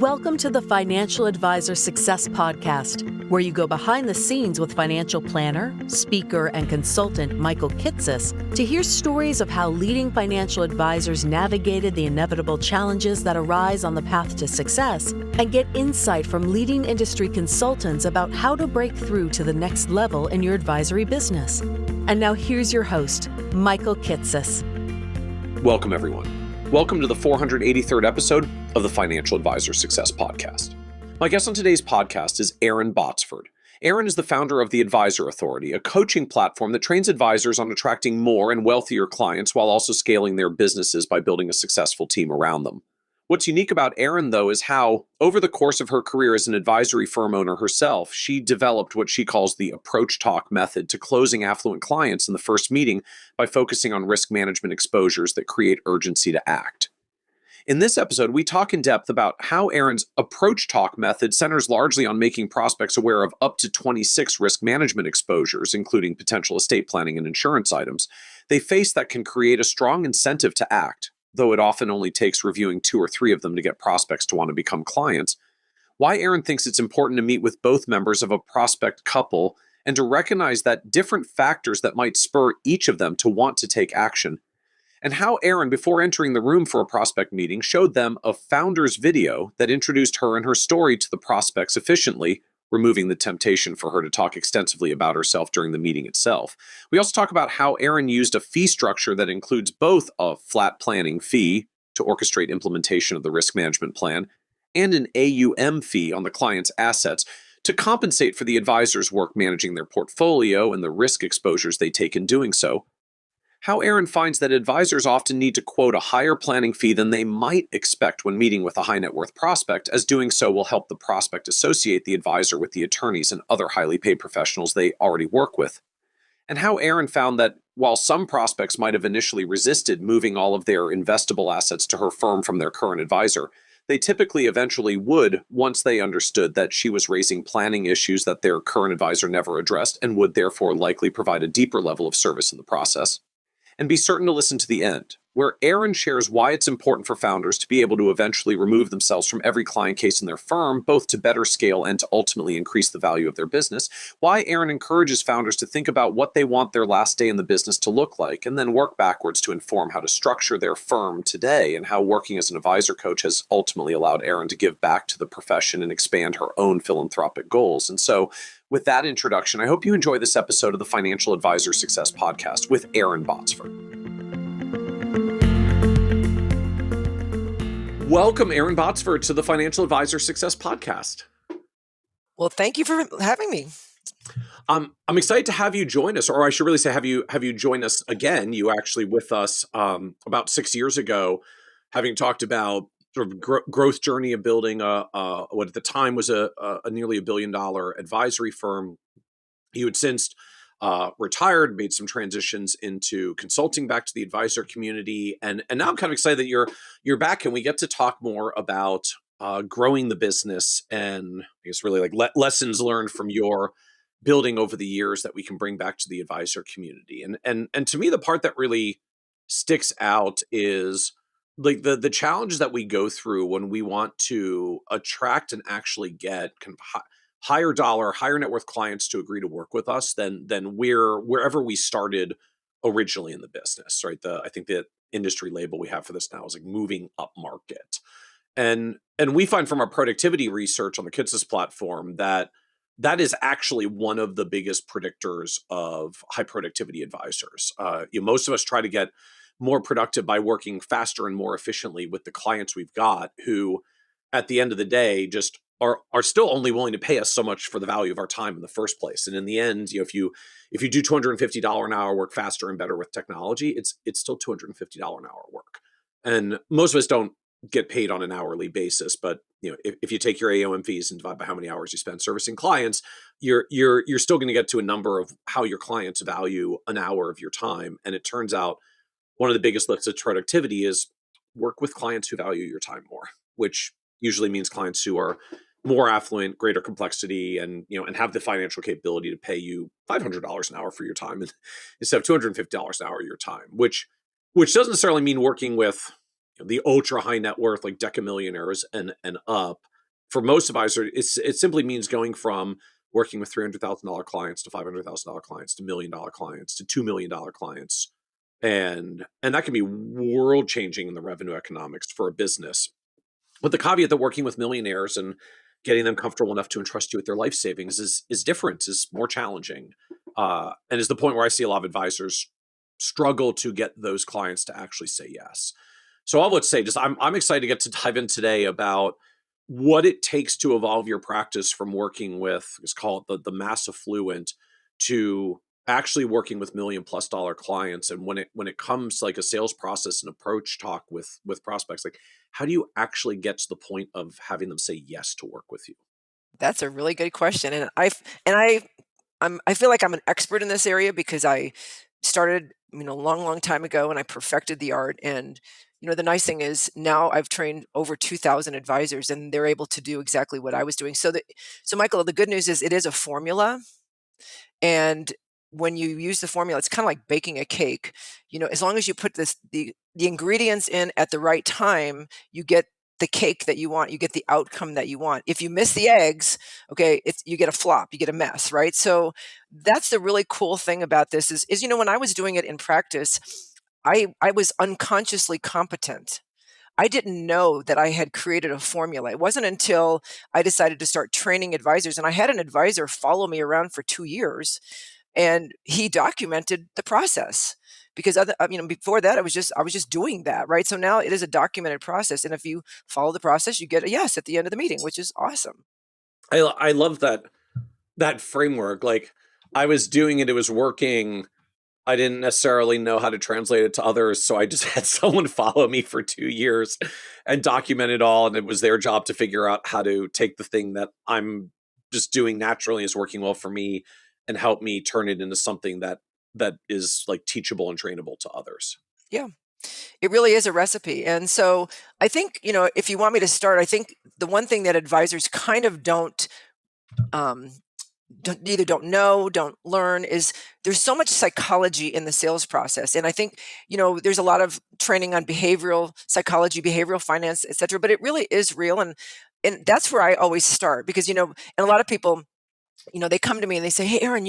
Welcome to the Financial Advisor Success Podcast, where you go behind the scenes with financial planner, speaker, and consultant Michael Kitces to hear stories of how leading financial advisors navigated the inevitable challenges that arise on the path to success, and get insight from leading industry consultants about how to break through to the next level in your advisory business. And now here's your host, Michael Kitces. Welcome, everyone. Welcome to the 483rd episode of the Financial Advisor Success Podcast. My guest on today's podcast is Erin Botsford. Erin is the founder of the Advisor Authority, a coaching platform that trains advisors on attracting more and wealthier clients while also scaling their businesses by building a successful team around them. What's unique about Erin, though, is how, over the course of her career as an advisory firm owner herself, she developed what she calls the approach talk method to closing affluent clients in the first meeting by focusing on risk management exposures that create urgency to act. In this episode, we talk in depth about how Erin's approach talk method centers largely on making prospects aware of up to 26 risk management exposures, including potential estate planning and insurance items, they face that can create a strong incentive to act, though it often only takes reviewing 2 or 3 of them to get prospects to want to become clients. Why Erin thinks it's important to meet with both members of a prospect couple and to recognize that different factors that might spur each of them to want to take action. And how Erin, before entering the room for a prospect meeting, showed them a founder's video that introduced her and her story to the prospects efficiently, removing the temptation for her to talk extensively about herself during the meeting itself. We also talk about how Erin used a fee structure that includes both a flat planning fee to orchestrate implementation of the risk management plan and an AUM fee on the client's assets to compensate for the advisor's work managing their portfolio and the risk exposures they take in doing so. How Erin finds that advisors often need to quote a higher planning fee than they might expect when meeting with a high net worth prospect, as doing so will help the prospect associate the advisor with the attorneys and other highly paid professionals they already work with. And how Erin found that while some prospects might have initially resisted moving all of their investable assets to her firm from their current advisor, they typically eventually would once they understood that she was raising planning issues that their current advisor never addressed and would therefore likely provide a deeper level of service in the process. And be certain to listen to the end, where Erin shares why it's important for founders to be able to eventually remove themselves from every client case in their firm, both to better scale and to ultimately increase the value of their business, why Erin encourages founders to think about what they want their last day in the business to look like, and then work backwards to inform how to structure their firm today, and how working as an advisor coach has ultimately allowed Erin to give back to the profession and expand her own philanthropic goals. And so, with that introduction, I hope you enjoy this episode of the Financial Advisor Success Podcast with Erin Botsford. Welcome, Erin Botsford, to the Financial Advisor Success Podcast. Well, thank you for having me. I'm excited to have you join us, or I should really say have you join us again. You actually with us about 6 years ago, having talked about sort of growth journey of building what at the time was a nearly $1 billion advisory firm. You had since retired, made some transitions into consulting back to the advisor community, and now I'm kind of excited that you're back, and we get to talk more about growing the business and I guess really like lessons learned from your building over the years that we can bring back to the advisor community. And to me, the part that really sticks out is like the challenges that we go through when we want to attract and actually get kind of higher dollar, higher net worth clients to agree to work with us than wherever we started originally in the business, right? I think the industry label we have for this now is like moving up market. And we find from our productivity research on the Kitces platform that is actually one of the biggest predictors of high productivity advisors. Most of us try to get more productive by working faster and more efficiently with the clients we've got, who at the end of the day just are still only willing to pay us so much for the value of our time in the first place. And in the end, if you do $250 an hour work faster and better with technology, it's still $250 an hour work. And most of us don't get paid on an hourly basis, but if you take your AUM fees and divide by how many hours you spend servicing clients, you're still going to get to a number of how your clients value an hour of your time. And it turns out one of the biggest lifts of productivity is work with clients who value your time more, which usually means clients who are more affluent, greater complexity, and have the financial capability to pay you $500 an hour for your time instead of $250 an hour of your time, which doesn't necessarily mean working with the ultra high net worth, like decamillionaires and up, for most advisors, it simply means going from working with $300,000 clients to $500,000 clients to $1 million clients to $2 million clients. And that can be world changing in the revenue economics for a business. With the caveat that working with millionaires and getting them comfortable enough to entrust you with their life savings is different, is more challenging, and is the point where I see a lot of advisors struggle to get those clients to actually say yes. So I would say, just I'm excited to get to dive in today about what it takes to evolve your practice from working with, let's call it the mass affluent, to actually working with $1 million+ clients. And when it comes to like a sales process and approach talk with prospects, like how do you actually get to the point of having them say yes to work with you? That's a really good question, and I feel like I'm an expert in this area because I started, long time ago, and I perfected the art. And the nice thing is now I've trained over 2,000 advisors, and they're able to do exactly what I was doing. So Michael, the good news is it is a formula, and when you use the formula, it's kind of like baking a cake. As long as you put the ingredients in at the right time, you get the cake that you want, you get the outcome that you want. If you miss the eggs, okay, you get a flop, you get a mess, right? So that's the really cool thing about this is when I was doing it in practice, I was unconsciously competent. I didn't know that I had created a formula. It wasn't until I decided to start training advisors, and I had an advisor follow me around for 2 years, and he documented the process. Because before that, I was just doing that, right? So now it is a documented process, and if you follow the process, you get a yes at the end of the meeting, which is awesome. I love that framework. Like I was doing it, it was working. I didn't necessarily know how to translate it to others, so I just had someone follow me for 2 years and document it all, and it was their job to figure out how to take the thing that I'm just doing naturally is working well for me and help me turn it into something that is like teachable and trainable to others. Yeah, it really is a recipe. And so I think, if you want me to start, I think the one thing that advisors kind of um, either don't know, don't learn, is there's so much psychology in the sales process. And I think, there's a lot of training on behavioral psychology, behavioral finance, et cetera, but it really is real. And that's where I always start because, and a lot of people, they come to me and they say, "Hey, Erin,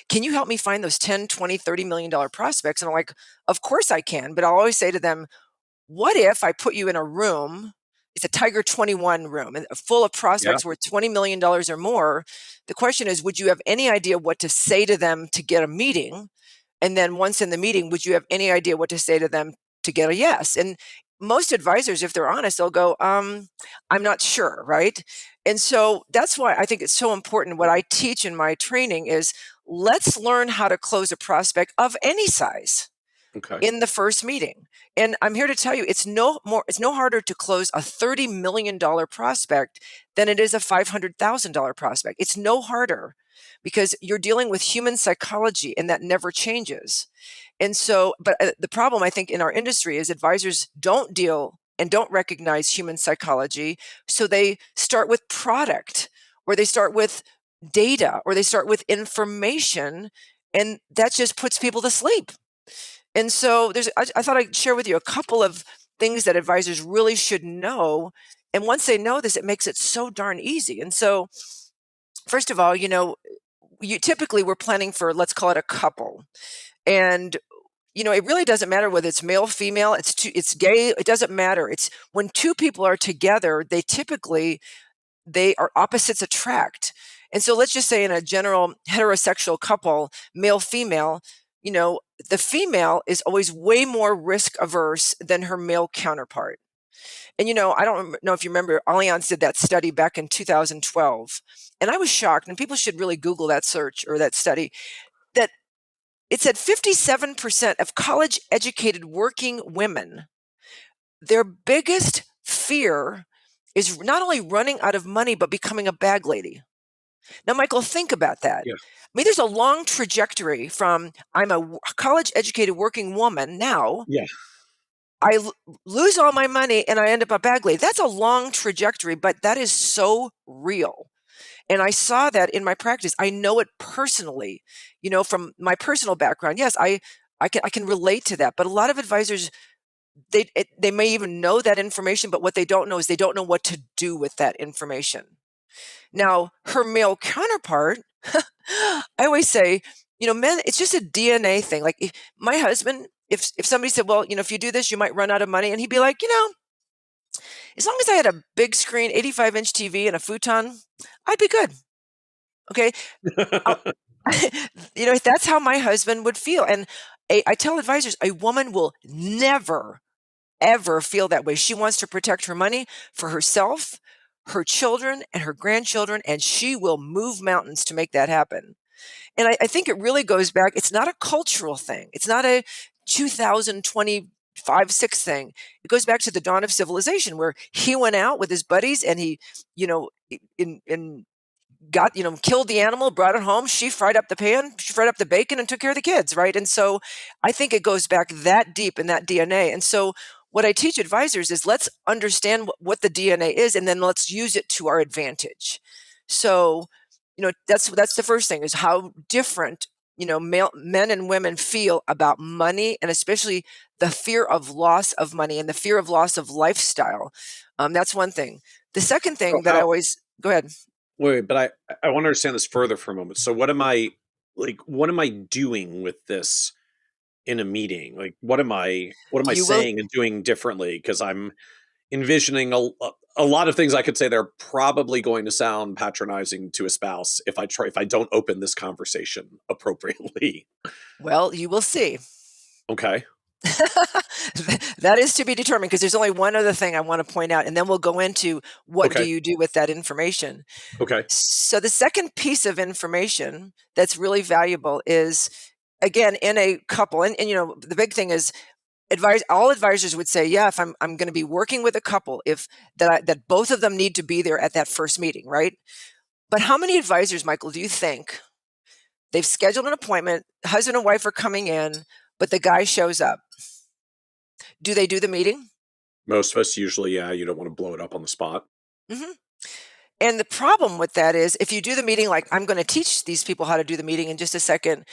can you help me find those 10, 20, $30 million prospects?" And I'm like, "Of course I can." But I'll always say to them, what if I put you in a room? It's a Tiger 21 room and full of Yeah. prospects worth $20 million or more. The question is, would you have any idea what to say to them to get a meeting? And then once in the meeting, would you have any idea what to say to them to get a yes? And most advisors, if they're honest, they'll go, I'm not sure, right? And so that's why I think it's so important. What I teach in my training is let's learn how to close a prospect of any size Okay. in the first meeting. And I'm here to tell you, it's no harder to close a $30 million prospect than it is a $500,000 prospect. It's no harder because you're dealing with human psychology and that never changes. And so, but the problem I think in our industry is advisors don't deal and don't recognize human psychology. So they start with product, or they start with data, or they start with information, and that just puts people to sleep. And so I thought I'd share with you a couple of things that advisors really should know. And once they know this, it makes it so darn easy. And so, first of all, we're planning for, let's call it a couple. And, it really doesn't matter whether it's male, female, it's gay, it doesn't matter. It's when two people are together, they are opposites attract. And so let's just say in a general heterosexual couple, male, female, the female is always way more risk averse than her male counterpart. And, I don't know if you remember, Allianz did that study back in 2012. And I was shocked, and people should really Google that search or that study, that it said 57% of college educated working women, their biggest fear is not only running out of money, but becoming a bag lady. Now, Michael, think about that. Yeah. I mean, there's a long trajectory from I'm a college educated working woman. Now Yeah. I lose all my money and I end up a bag lady. That's a long trajectory, but that is so real. And I saw that in my practice. I know it personally, from my personal background. Yes, I can relate to that. But a lot of advisors they may even know that information, but what they don't know is they don't know what to do with that information. Now, her male counterpart, I always say, men, it's just a DNA thing. Like my husband, if somebody said, well, if you do this, you might run out of money. And he'd be like, as long as I had a big screen, 85-inch TV and a futon, I'd be good. Okay. That's how my husband would feel. And I tell advisors, a woman will never, ever feel that way. She wants to protect her money for herself, her children, and her grandchildren, and she will move mountains to make that happen. And I think it really goes back. It's not a cultural thing. It's not a 2025-6 thing. It goes back to the dawn of civilization, where he went out with his buddies and he, got, killed the animal, brought it home. She fried up the pan, she fried up the bacon and took care of the kids. Right. And so I think it goes back that deep in that DNA. And so what I teach advisors is let's understand what the DNA is, and then let's use it to our advantage. So, that's the first thing, is how different, men and women feel about money, and especially the fear of loss of money and the fear of loss of lifestyle. That's one thing. The second thing that I always go ahead. Wait, but I want to understand this further for a moment. So what am I doing with this in a meeting? Like, what am I saying and doing differently? Because I'm envisioning a lot of things I could say. They're probably going to sound patronizing to a spouse if I don't open this conversation appropriately. Well, you will see. Okay. That is to be determined, because there's only one other thing I want to point out, and then we'll go into what do you do with that information. Okay. So the second piece of information that's really valuable is, again, in a couple, and the big thing is, all advisors would say, yeah, if I'm going to be working with a couple, that both of them need to be there at that first meeting, right? But how many advisors, Michael, do you think they've scheduled an appointment, husband and wife are coming in, but the guy shows up? Do they do the meeting? Most of us usually, yeah. You don't want to blow it up on the spot. Mm-hmm. And the problem with that is, if you do the meeting, like I'm going to teach these people how to do the meeting in just a second.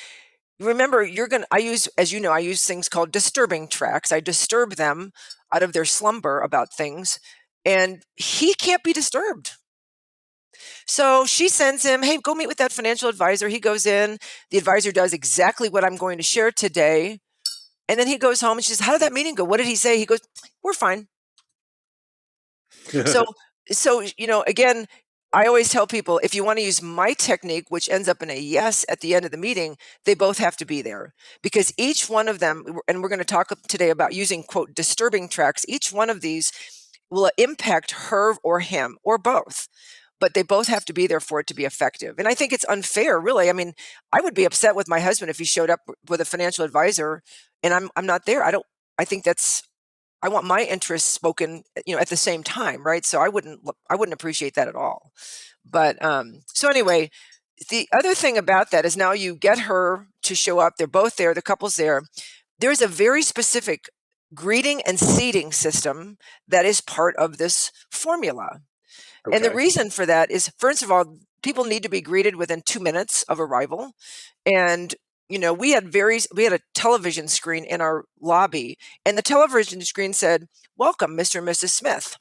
Remember, I use things called disturbing tracks. I disturb them out of their slumber about things, and he can't be disturbed. So she sends him, hey, go meet with that financial advisor. He goes in, the advisor does exactly what I'm going to share today. And then he goes home and she says, how did that meeting go? What did he say? He goes, we're fine. So, again, I always tell people, if you want to use my technique, which ends up in a yes at the end of the meeting, they both have to be there, because each one of them, and we're going to talk today about using, quote, disturbing tracks. Each one of these will impact her or him or both, but they both have to be there for it to be effective. And I think it's unfair, really. I mean, I would be upset with my husband if he showed up with a financial advisor and I'm not there. I want my interests spoken, at the same time, right? So I wouldn't appreciate that at all. But so anyway, the other thing about that is, now you get her to show up. They're both there. The couple's there. There's a very specific greeting and seating system that is part of this formula. Okay. And the reason for that is, first of all, people need to be greeted within 2 minutes of arrival. And we had a television screen in our lobby, and the television screen said, welcome, Mr. and Mrs. Smith.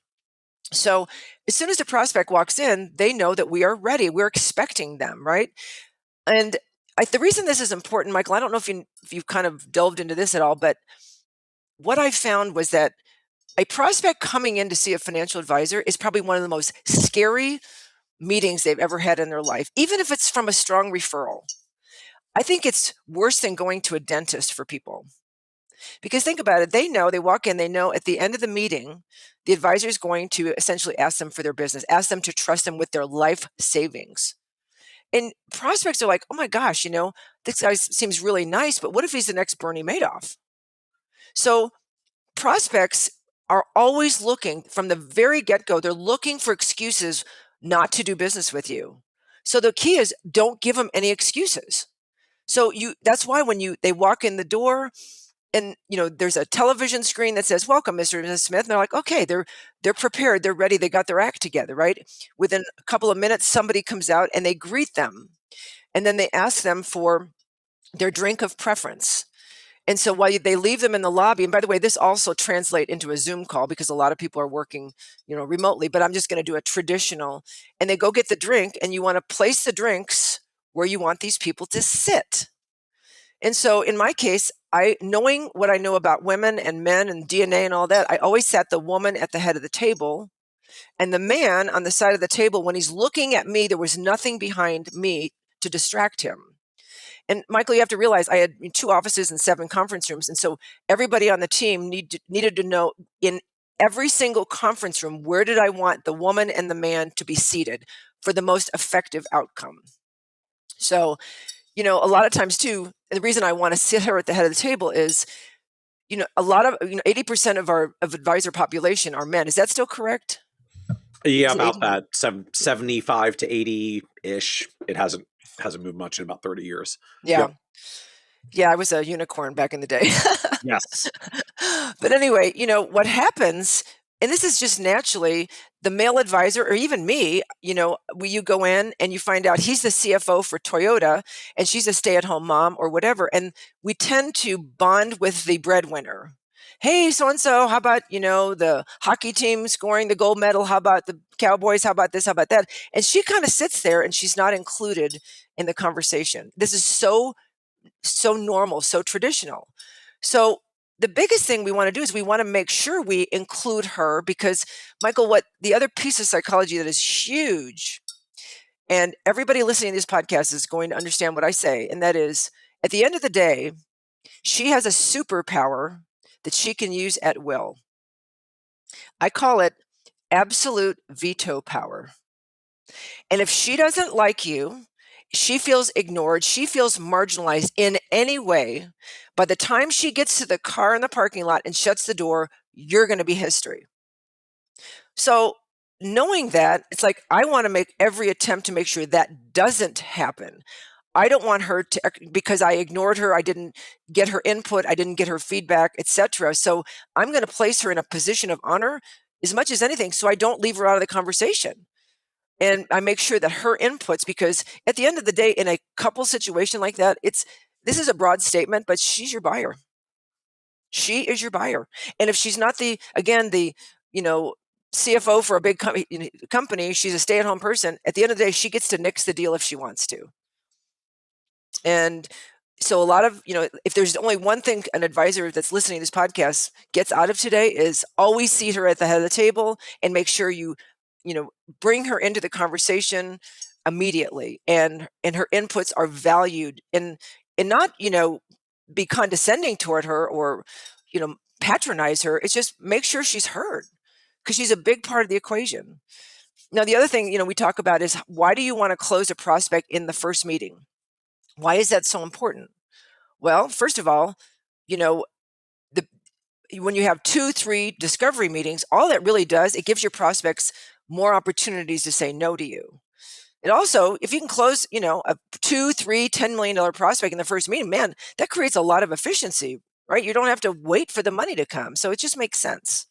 So as soon as the prospect walks in, they know that we are ready. We're expecting them, right? And the reason this is important, Michael, I don't know if you've kind of delved into this at all, but what I found was that a prospect coming in to see a financial advisor is probably one of the most scary meetings they've ever had in their life, even if it's from a strong referral. I think it's worse than going to a dentist for people. Because think about it, they walk in, they know at the end of the meeting, the advisor is going to essentially ask them for their business, ask them to trust them with their life savings. And prospects are like, oh my gosh, this guy seems really nice, but what if he's the next Bernie Madoff? So prospects are always looking, from the very get-go, they're looking for excuses not to do business with you. So the key is, don't give them any excuses. So that's why when they walk in the door and, there's a television screen that says, welcome, Mr. and Mrs. Smith. And they're like, okay, they're prepared. They're ready. They got their act together, right? Within a couple of minutes, somebody comes out and they greet them. And then they ask them for their drink of preference. And so while they leave them in the lobby, and by the way, this also translates into a Zoom call because a lot of people are working, remotely, but I'm just going to do a traditional, and they go get the drink, and you want to place the drinks where you want these people to sit. And so in my case, knowing what I know about women and men and DNA and all that, I always sat the woman at the head of the table and the man on the side of the table. When he's looking at me, there was nothing behind me to distract him. And Michael, you have to realize I had 2 offices and 7 conference rooms. And so everybody on the team needed to know in every single conference room, where did I want the woman and the man to be seated for the most effective outcome? So, a lot of times too, the reason I want to sit her at the head of the table is, a lot of, 80% of our advisor population are men. Is that still correct? Yeah, Is it about 80? that 75 to 80-ish. It hasn't moved much in about 30 years. Yeah. Yep. Yeah, I was a unicorn back in the day. Yes. But anyway, what happens, and this is just naturally, the male advisor, or even me, you go in and you find out he's the CFO for Toyota and she's a stay-at-home mom or whatever. And we tend to bond with the breadwinner. Hey, so-and-so, how about, the hockey team scoring the gold medal? How about the Cowboys? How about this? How about that? And she kind of sits there and she's not included in the conversation. This is so normal, so traditional. So the biggest thing we want to do is we want to make sure we include her because, Michael, what the other piece of psychology that is huge, and everybody listening to this podcast is going to understand what I say, and that is, at the end of the day, she has a superpower that she can use at will. I call it absolute veto power. And if she doesn't like you, she feels ignored, she feels marginalized in any way, by the time she gets to the car in the parking lot and shuts the door, you're going to be history. So knowing that, it's like, I want to make every attempt to make sure that doesn't happen. I don't want her to, because I ignored her, I didn't get her input, I didn't get her feedback, etc. So I'm going to place her in a position of honor as much as anything, so I don't leave her out of the conversation. And I make sure that her inputs, because at the end of the day, in a couple situation like that, this is a broad statement, but she's your buyer. She is your buyer. And if she's not the CFO for a big company, she's a stay-at-home person. At the end of the day, she gets to nix the deal if she wants to. And so a lot of, if there's only one thing an advisor that's listening to this podcast gets out of today, is always seat her at the head of the table and make sure you bring her into the conversation immediately, and her inputs are valued, and not, be condescending toward her or, patronize her. It's just make sure she's heard, because she's a big part of the equation. Now, the other thing, we talk about is, why do you want to close a prospect in the first meeting? Why is that so important? Well, first of all, when you have 2, 3 discovery meetings, all that really does, it gives your prospects more opportunities to say no to you. It also, if you can close, a 2, 3, $10 million prospect in the first meeting, man, that creates a lot of efficiency, right? You don't have to wait for the money to come. So it just makes sense.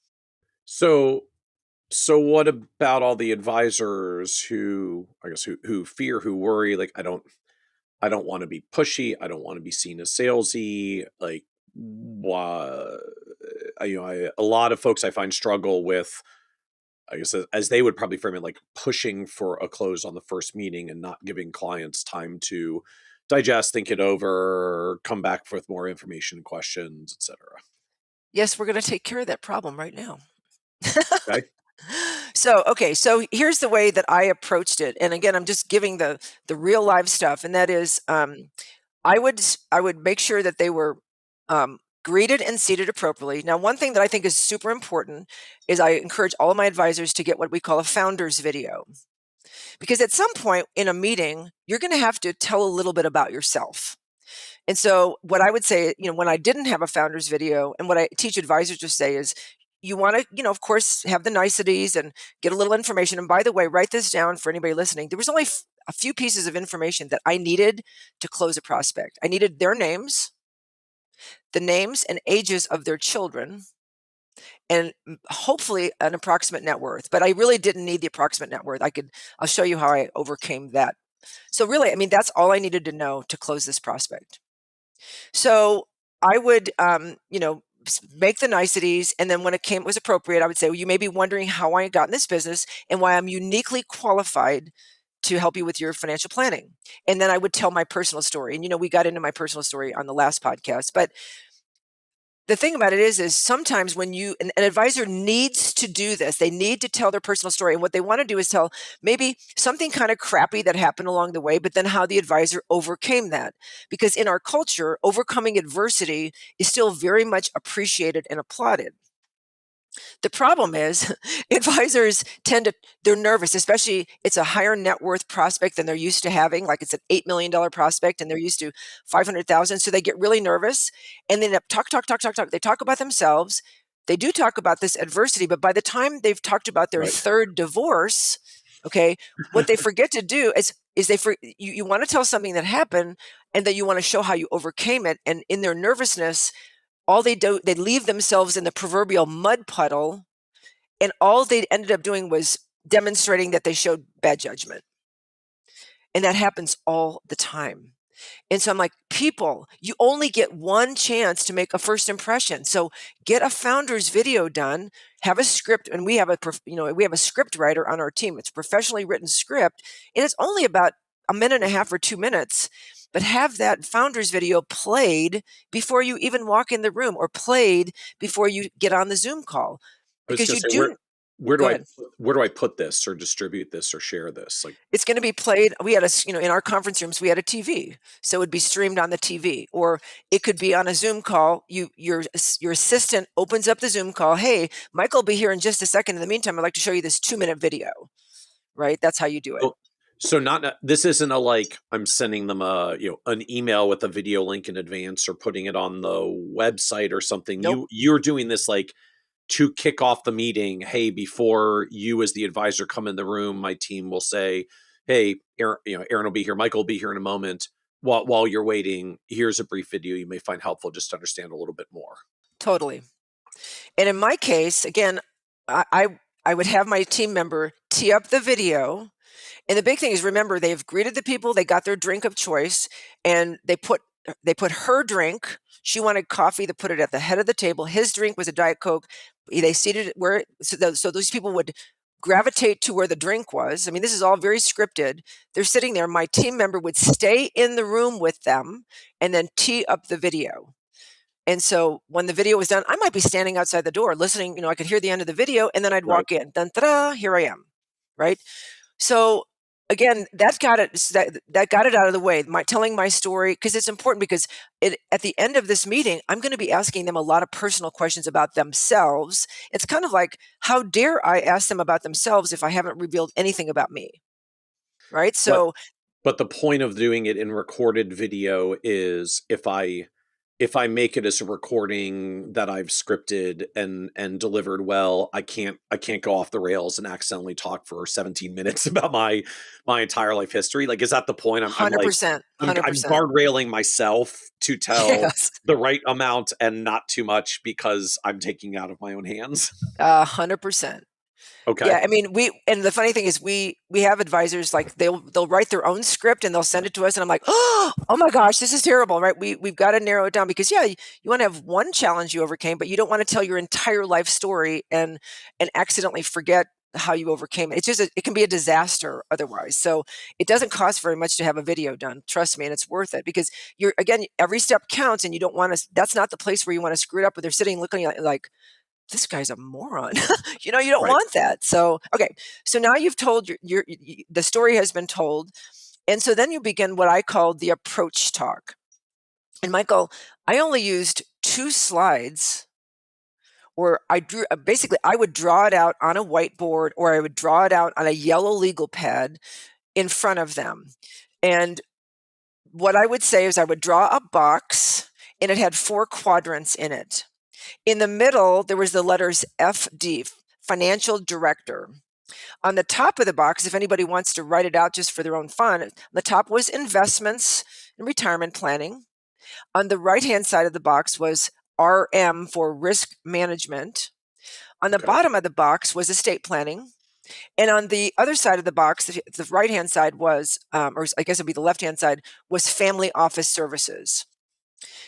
So what about all the advisors who, I guess, who fear, who worry, like, I don't want to be pushy, I don't want to be seen as salesy, like, a lot of folks I find struggle with, I guess, as they would probably frame it, like pushing for a close on the first meeting and not giving clients time to digest, think it over, come back with more information, questions, etc. Yes, we're going to take care of that problem right now. Okay. So here's the way that I approached it. And again, I'm just giving the real live stuff. And that is, I would make sure that they were greeted and seated appropriately. Now, one thing that I think is super important is I encourage all of my advisors to get what we call a founder's video. Because at some point in a meeting, you're going to have to tell a little bit about yourself. And so what I would say, when I didn't have a founder's video, and what I teach advisors to say is, you want to, of course, have the niceties and get a little information. And by the way, write this down for anybody listening. There was only a few pieces of information that I needed to close a prospect. I needed their names, the names and ages of their children, and hopefully an approximate net worth. But I really didn't need the approximate net worth. I'll show you how I overcame that. So really, that's all I needed to know to close this prospect. So I would, make the niceties. And then when it was appropriate, I would say, well, you may be wondering how I got in this business and why I'm uniquely qualified to help you with your financial planning. And then I would tell my personal story. And, we got into my personal story on the last podcast, but the thing about it is sometimes when an advisor needs to do this, they need to tell their personal story. And what they want to do is tell maybe something kind of crappy that happened along the way, but then how the advisor overcame that. Because in our culture, overcoming adversity is still very much appreciated and applauded. The problem is advisors they're nervous, especially it's a higher net worth prospect than they're used to having. Like it's an $8 million prospect and they're used to 500,000. So they get really nervous and then talk. They talk about themselves. They do talk about this adversity, but by the time they've talked about their third divorce, okay, what they forget to do is you want to tell something that happened and that you want to show how you overcame it. And in their nervousness, all they do, they leave themselves in the proverbial mud puddle, and all they ended up doing was demonstrating that they showed bad judgment. And that happens all the time. And so I'm like, people, you only get one chance to make a first impression. So get a founder's video done, have a script, and we have a script writer on our team. It's a professionally written script, and it's only about a minute and a half or 2 minutes. But have that founder's video played before you even walk in the room or played before you get on the Zoom call. Because where do I put this or distribute this or share this? Like, it's going to be played. We had in our conference rooms, we had a TV, so it would be streamed on the TV, or it could be on a Zoom call. Your assistant opens up the Zoom call. Hey, Michael will be here in just a second. In the meantime, I'd like to show you this 2-minute video. Right? That's how you do it. So this isn't I'm sending them an email with a video link in advance or putting it on the website or something. Nope. You're doing this to kick off the meeting. Hey, before you as the advisor come in the room, my team will say, hey, Erin will be here. Michael will be here in a moment. While you're waiting, here's a brief video you may find helpful just to understand a little bit more. Totally. And in my case, again, I would have my team member tee up the video. And the big thing is, remember, they've greeted the people, they got their drink of choice, and they put her drink. She wanted coffee, to put it at the head of the table. His drink was a Diet Coke. They seated it so those people would gravitate to where the drink was. I mean, this is all very scripted. They're sitting there. My team member would stay in the room with them and then tee up the video. And so when the video was done, I might be standing outside the door listening. I could hear the end of the video, and then I'd walk in. Dun, ta-da, here I am. Right? So again, that got it out of the way. Telling my story, because it's important, because at the end of this meeting, I'm going to be asking them a lot of personal questions about themselves. It's kind of like, how dare I ask them about themselves if I haven't revealed anything about me? Right? So, but the point of doing it in recorded video is if I make it as a recording that I've scripted and delivered well, I can't go off the rails and accidentally talk for 17 minutes about my entire life history. Like, is that the point? 100%. I'm guardrailing myself to tell the right amount and not too much because I'm taking it out of my own hands. 100%. Okay. Yeah, I mean, and the funny thing is we have advisors, like they'll write their own script and they'll send it to us, and I'm like, oh my gosh, this is terrible, right? We've got to narrow it down, because you want to have one challenge you overcame, but you don't want to tell your entire life story and accidentally forget how you overcame it. It's just it can be a disaster otherwise. So it doesn't cost very much to have a video done. Trust me, and it's worth it, because every step counts, and you don't want to. That's not the place where you want to screw it up. Where they're sitting looking at like, this guy's a moron. You don't want that. So, okay. So now you've told the story has been told. And so then you begin what I call the approach talk. And Michael, I only used 2 slides, or I would draw it out on a whiteboard, or I would draw it out on a yellow legal pad in front of them. And what I would say is I would draw a box, and it had 4 quadrants in it. In the middle, there was the letters FD, Financial Director. On the top of the box, if anybody wants to write it out just for their own fun, the top was investments and retirement planning. On the right-hand side of the box was RM for risk management. On the bottom of the box was estate planning. And on the other side of the box, the right-hand side was, or I guess it'd be the left-hand side, was family office services.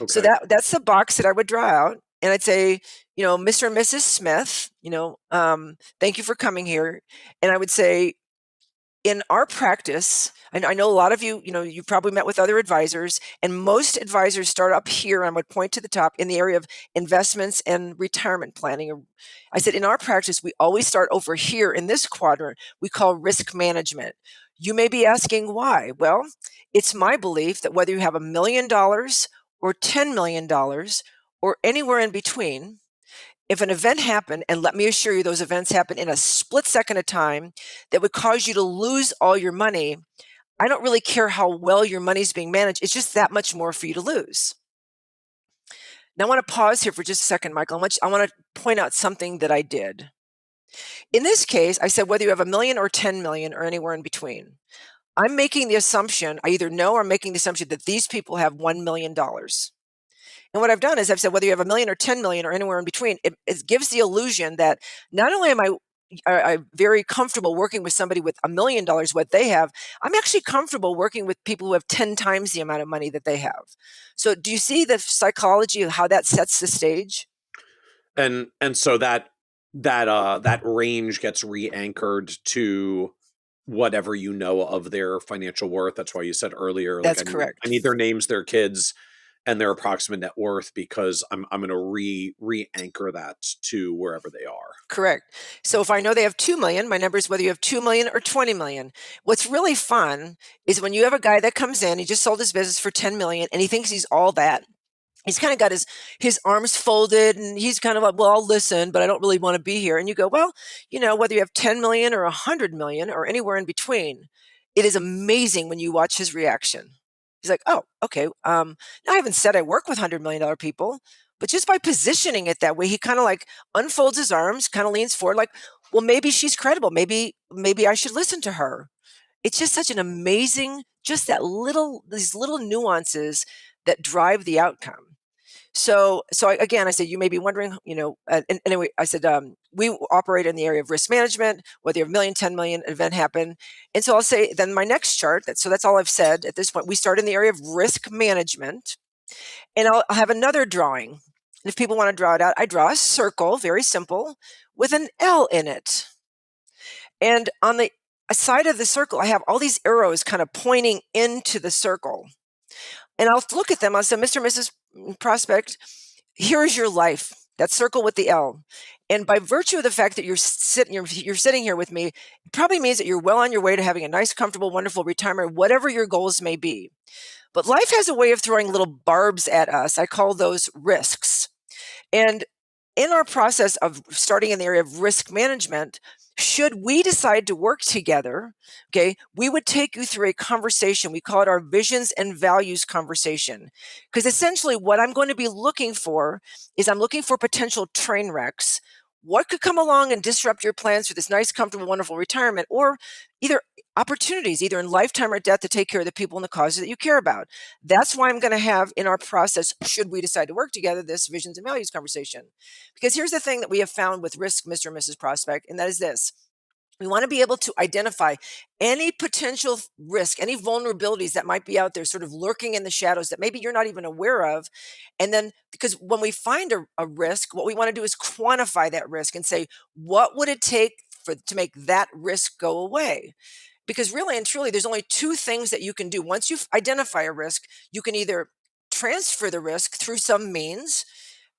So Okay. that's the box that I would draw out. And I'd say, Mr. and Mrs. Smith, thank you for coming here. And I would say, in our practice, and I know a lot of you, you've probably met with other advisors, and most advisors start up here, and I would point to the top in the area of investments and retirement planning. I said, in our practice, we always start over here in this quadrant we call risk management. You may be asking why. Well, it's my belief that whether you have $1 million or $10 million or anywhere in between, if an event happened, and let me assure you, those events happen in a split second of time that would cause you to lose all your money, I don't really care how well your money's being managed. It's just that much more for you to lose. Now, I want to pause here for just a second, Michael. I want to point out something that I did. In this case, I said whether you have $1 million or $10 million or anywhere in between, I'm making the assumption, I either know or I'm making the assumption that these people have $1 million. And what I've done is I've said, whether you have $1 million or $10 million or anywhere in between, it gives the illusion that not only am I very comfortable working with somebody with $1 million, what they have, I'm actually comfortable working with people who have 10 times the amount of money that they have. So do you see the psychology of how that sets the stage? And so that range gets re-anchored to whatever you know of their financial worth. That's why you said earlier, like That's correct. I need their names, their kids, and their approximate net worth, because I'm going to re-anchor that to wherever they are. Correct. So if I know they have 2 million, my number is whether you have 2 million or 20 million. What's really fun is when you have a guy that comes in, he just sold his business for 10 million and he thinks he's all that. He's kind of got his arms folded and he's kind of like, well, I'll listen, but I don't really want to be here. And you go, well, whether you have 10 million or 100 million or anywhere in between, it is amazing when you watch his reaction. He's like, oh, okay. Now I haven't said I work with $100 million people, but just by positioning it that way, he kind of like unfolds his arms, kind of leans forward, like, well, maybe she's credible. Maybe I should listen to her. It's just such an amazing, just these little nuances that drive the outcome. So again, I said, you may be wondering, and anyway, I said, we operate in the area of risk management, whether you have 1 million, 10 million event happen. And so I'll say, then my next chart, so that's all I've said at this point. We start in the area of risk management, and I'll have another drawing. And if people want to draw it out, I draw a circle, very simple, with an L in it. And on the side of the circle, I have all these arrows kind of pointing into the circle. And I'll look at them. I'll say, Mr. and Mrs. Prospect, here's your life, that circle with the L. And by virtue of the fact that you're sitting here with me, it probably means that you're well on your way to having a nice, comfortable, wonderful retirement, whatever your goals may be. But life has a way of throwing little barbs at us. I call those risks. And in our process of starting in the area of risk management, should we decide to work together, okay, we would take you through a conversation. We call it our visions and values conversation. Because essentially what I'm going to be looking for is I'm looking for potential train wrecks. What could come along and disrupt your plans for this nice, comfortable, wonderful retirement, or either opportunities, either in lifetime or death, to take care of the people and the causes that you care about. That's why I'm going to have in our process, should we decide to work together, this visions and values conversation. Because here's the thing that we have found with risk, Mr. and Mrs. Prospect, and that is this. We want to be able to identify any potential risk, any vulnerabilities that might be out there sort of lurking in the shadows that maybe you're not even aware of. And then, because when we find a risk, what we want to do is quantify that risk and say, what would it take to make that risk go away? Because really and truly, there's only two things that you can do. Once you identify a risk, you can either transfer the risk through some means.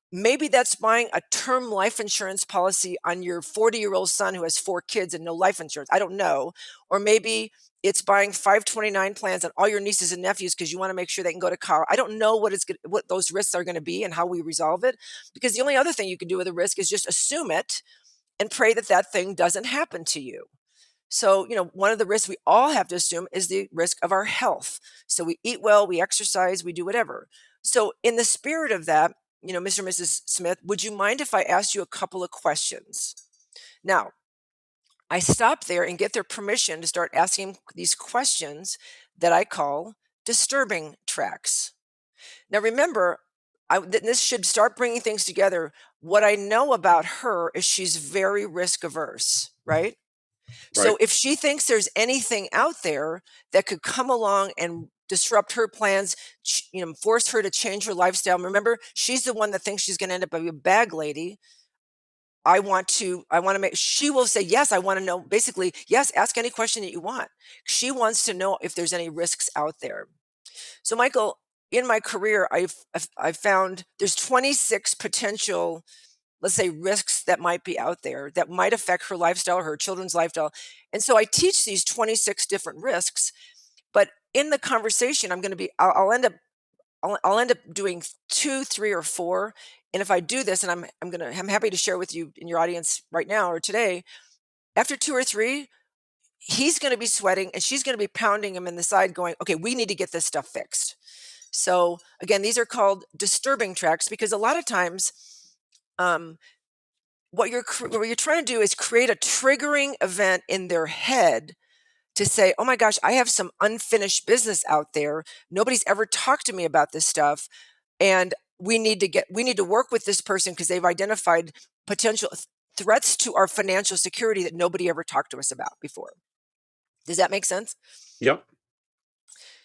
Maybe that's buying a term life insurance policy on your 40-year-old son who has 4 kids and no life insurance. I don't know. Or maybe it's buying 529 plans on all your nieces and nephews because you want to make sure they can go to college. I don't know what those risks are going to be and how we resolve it. Because the only other thing you can do with a risk is just assume it and pray that that thing doesn't happen to you. So, one of the risks we all have to assume is the risk of our health. So we eat well, we exercise, we do whatever. So in the spirit of that, Mr. and Mrs. Smith, would you mind if I asked you a couple of questions? Now, I stop there and get their permission to start asking these questions that I call disturbing tracks. Now, remember, this should start bringing things together. What I know about her is she's very risk averse, right? So if she thinks there's anything out there that could come along and disrupt her plans, force her to change her lifestyle. Remember, she's the one that thinks she's going to end up a bag lady. I want to make, she will say, yes, I want to know, basically, yes, ask any question that you want. She wants to know if there's any risks out there. So Michael, in my career, I've found there's 26 potential, let's say, risks that might be out there that might affect her lifestyle, her children's lifestyle. And so I teach these 26 different risks, but in the conversation, I'll end up doing 2, 3, or 4. And if I do this, and I'm happy to share with you in your audience right now or today, after 2 or 3, he's going to be sweating and she's going to be pounding him in the side going, okay, we need to get this stuff fixed. So again, these are called disturbing tracks, because a lot of times, what you're trying to do is create a triggering event in their head to say, oh my gosh, I have some unfinished business out there. Nobody's ever talked to me about this stuff. And we need to work with this person because they've identified potential threats to our financial security that nobody ever talked to us about before. Does that make sense? Yep.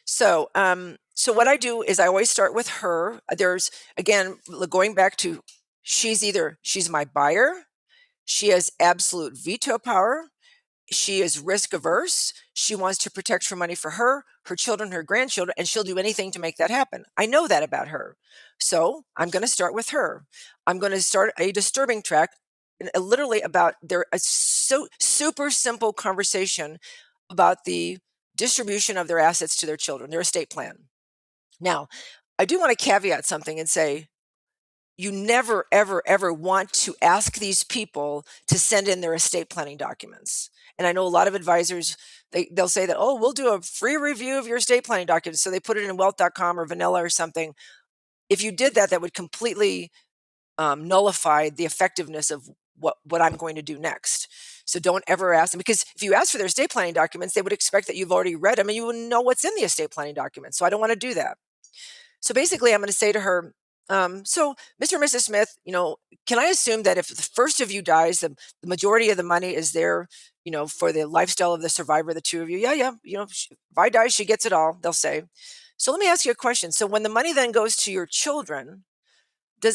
So, what I do is I always start with her. There's, again, going back to, she's my buyer. She has absolute veto power. She is risk averse. She wants to protect her money for her children, her grandchildren, and she'll do anything to make that happen. I know that about her. So I'm going to start with her. I'm going to start a disturbing track, literally about a super simple conversation about the distribution of their assets to their children, their estate plan. Now, I do want to caveat something and say, you never, ever, ever want to ask these people to send in their estate planning documents. And I know a lot of advisors, they'll say that, oh, we'll do a free review of your estate planning documents. So they put it in wealth.com or vanilla or something. If you did that, that would completely nullify the effectiveness of what I'm going to do next. So don't ever ask them, because if you ask for their estate planning documents, they would expect that you've already read them and you wouldn't know what's in the estate planning documents. So I don't want to do that. So basically, I'm going to say to her, so Mr. and Mrs. Smith, can I assume that if the first of you dies, the majority of the money is there, for the lifestyle of the survivor, the two of you? Yeah. If I die, she gets it all, they'll say. So let me ask you a question. So when the money then goes to your children,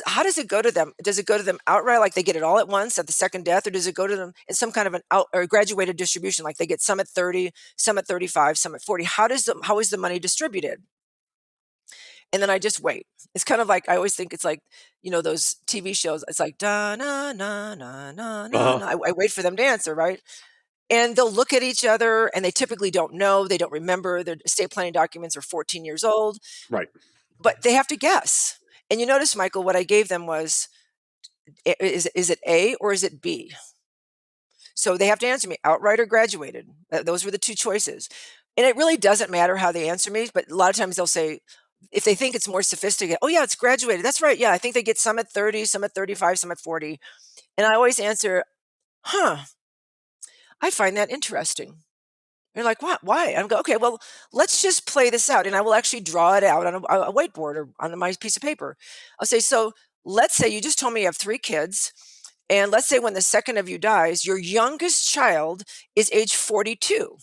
how does it go to them? Does it go to them outright, like they get it all at once at the second death, or does it go to them in some kind of or graduated distribution, like they get some at 30, some at 35, some at 40? How is the money distributed? And then I just wait. It's kind of like, I always think it's like, those TV shows. It's like, da na na na na na. I wait for them to answer, right? And they'll look at each other, and they typically don't know. They don't remember. Their estate planning documents are 14 years old. Right. But they have to guess. And you notice, Michael, what I gave them was, is it A or is it B? So they have to answer me outright or graduated. Those were the two choices. And it really doesn't matter how they answer me, but a lot of times they'll say, if they think it's more sophisticated, oh yeah, it's graduated. That's right. Yeah, I think they get some at 30, some at 35, some at 40. And I always answer, I find that interesting. They're like, what? Why? I'm go, okay, well, let's just play this out. And I will actually draw it out on a whiteboard or on my piece of paper. I'll say, so let's say you just told me you have 3 kids. And let's say when the second of you dies, your youngest child is age 42.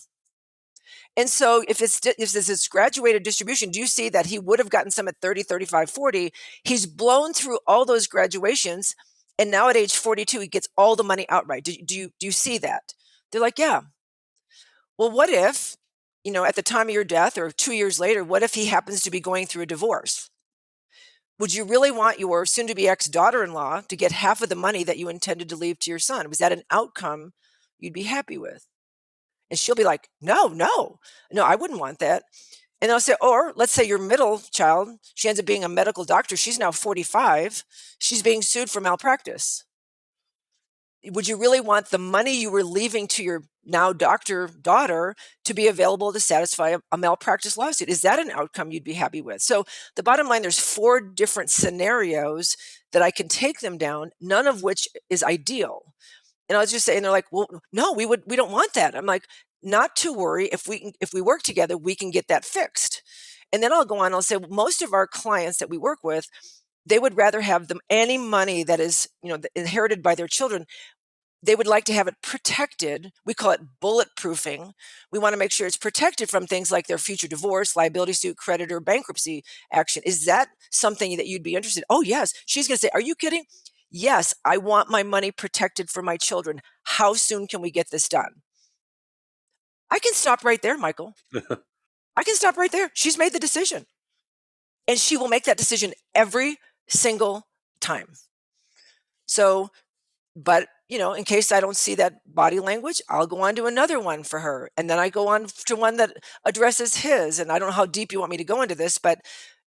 And so if this is graduated distribution, do you see that he would have gotten some at 30, 35, 40? He's blown through all those graduations. And now at age 42, he gets all the money outright. Do you see that? They're like, yeah. Well, what if, at the time of your death or 2 years later, what if he happens to be going through a divorce? Would you really want your soon-to-be ex-daughter-in-law to get half of the money that you intended to leave to your son? Was that an outcome you'd be happy with? And she'll be like, no, I wouldn't want that. And I'll say, or let's say your middle child, she ends up being a medical doctor. She's now 45. She's being sued for malpractice. Would you really want the money you were leaving to your now doctor daughter to be available to satisfy a malpractice lawsuit? Is that an outcome you'd be happy with? So the bottom line, there's 4 different scenarios that I can take them down, none of which is ideal. And I was just saying, they're like, well, no, we don't want that. I'm like, not to worry. If we work together, we can get that fixed. And then I'll go on, I'll say, well, most of our clients that we work with, they would rather have any money that is, inherited by their children. they would like to have it protected. We call it bulletproofing. We want to make sure it's protected from things like their future divorce, liability suit, creditor, bankruptcy action. Is that something that you'd be interested in? Oh, yes. She's going to say, are you kidding? Yes, I want my money protected for my children. How soon can we get this done? I can stop right there, Michael. I can stop right there. She's made the decision. And she will make that decision every single time. So, but, in case I don't see that body language, I'll go on to another one for her. And then I go on to one that addresses his. And I don't know how deep you want me to go into this, but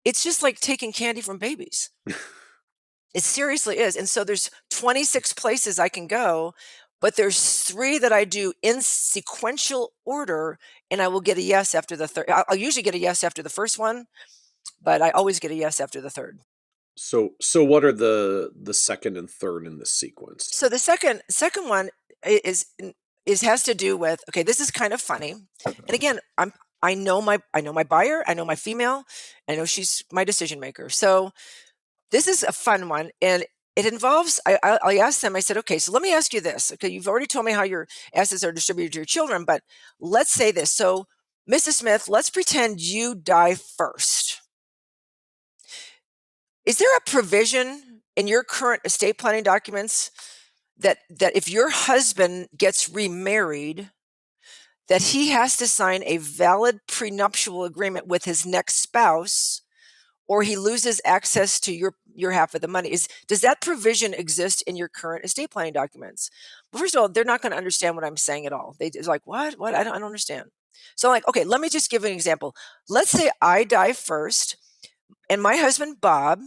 it's just like taking candy from babies. It seriously is. And so there's 26 places I can go, but there's 3 that I do in sequential order, and I will get a yes after the third. I'll usually get a yes after the first one, but I always get a yes after the third. So what are the second and third in the sequence? So the second one is has to do with, okay, this is kind of funny. And again, I know my buyer, I know my female, I know she's my decision maker. So this is a fun one, and it involves, I asked them, I said, okay, so let me ask you this. Okay, you've already told me how your assets are distributed to your children, but let's say this. So Mrs. Smith, let's pretend you die first. Is there a provision in your current estate planning documents that if your husband gets remarried, that he has to sign a valid prenuptial agreement with his next spouse, or he loses access to your half of the money? Does that provision exist in your current estate planning documents? Well, first of all, they're not going to understand what I'm saying at all. It's like, what? I don't understand. So I'm like, okay, let me just give an example. Let's say I die first, and my husband, Bob,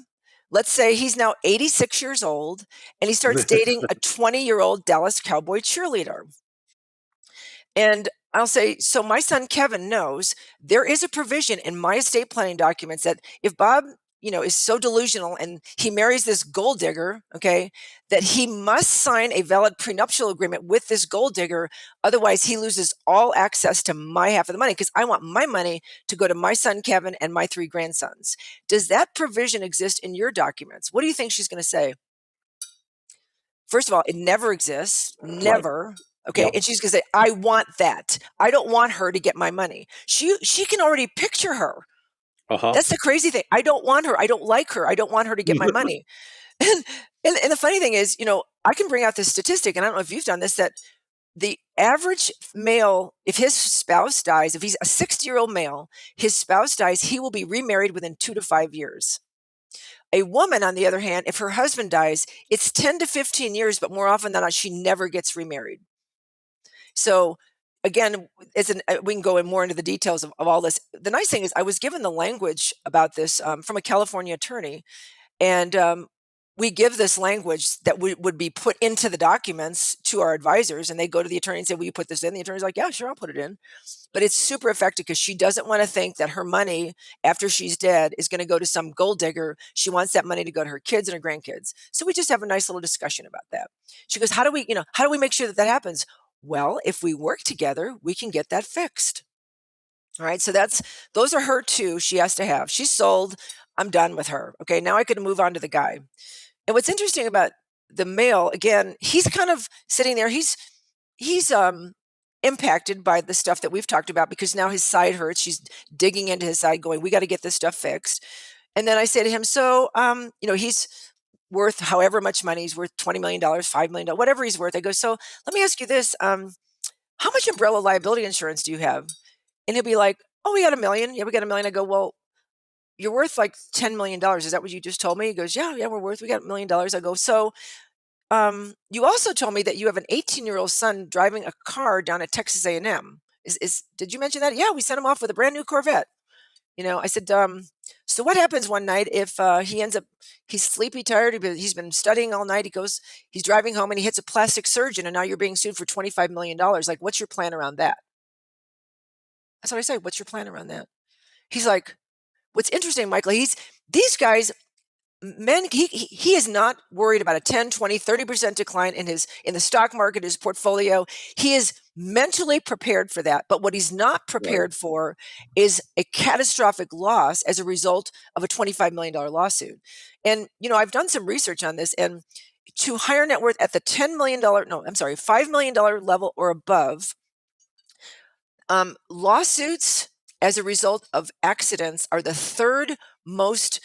let's say he's now 86 years old, and he starts dating a 20-year-old Dallas Cowboy cheerleader. And I'll say, so my son Kevin knows there is a provision in my estate planning documents that if Bob, is so delusional and he marries this gold digger, okay, that he must sign a valid prenuptial agreement with this gold digger. Otherwise, he loses all access to my half of the money, because I want my money to go to my son Kevin and my 3 grandsons. Does that provision exist in your documents? What do you think she's going to say? First of all, it never exists. Never. Right. Okay. Yep. And she's going to say, I want that. I don't want her to get my money. She can already picture her. Uh-huh. That's the crazy thing. I don't want her. I don't like her. I don't want her to get my money. And the funny thing is, I can bring out this statistic, and I don't know if you've done this, that the average male, if his spouse dies, if he's a 60-year-old male, his spouse dies, he will be remarried within 2 to 5 years. A woman, on the other hand, if her husband dies, it's 10 to 15 years, but more often than not, she never gets remarried. So again, we can go more into the details of all this. The nice thing is I was given the language about this from a California attorney, and we give this language that would be put into the documents to our advisors, and they go to the attorney and say, will you put this in? The attorney's like, yeah, sure, I'll put it in. But it's super effective because she doesn't want to think that her money after she's dead is going to go to some gold digger. She wants that money to go to her kids and her grandkids. So we just have a nice little discussion about that. She goes, how do we make sure that happens? Well, if we work together, we can get that fixed. All right. So those are her 2 she has to have. She's sold. I'm done with her. Okay. Now I could move on to the guy. And what's interesting about the male, again, he's kind of sitting there. He's impacted by the stuff that we've talked about, because now his side hurts. She's digging into his side going, we got to get this stuff fixed. And then I say to him, so, he's worth however much money. He's worth $20 million, $5 million, whatever he's worth. I go, so let me ask you this. How much umbrella liability insurance do you have? And he'll be like, oh, we got $1 million. Yeah, we got $1 million. I go, well, you're worth like $10 million. Is that what you just told me? He goes, yeah, we got $1 million. I go, so you also told me that you have an 18-year-old son driving a car down at Texas A&M. Did you mention that? Yeah, we sent him off with a brand new Corvette. I said, so what happens one night if he's sleepy, tired, he's been studying all night, he's driving home and he hits a plastic surgeon, and now you're being sued for $25 million. Like, what's your plan around that? That's what I say. What's your plan around that? He's like, what's interesting, Michael, these guys, men, he is not worried about a 10, 20, 30% decline in the stock market, his portfolio. He is mentally prepared for that. But what he's not prepared for is a catastrophic loss as a result of a $25 million lawsuit. And, I've done some research on this, and to higher net worth at the $5 million level or above, lawsuits as a result of accidents are the third most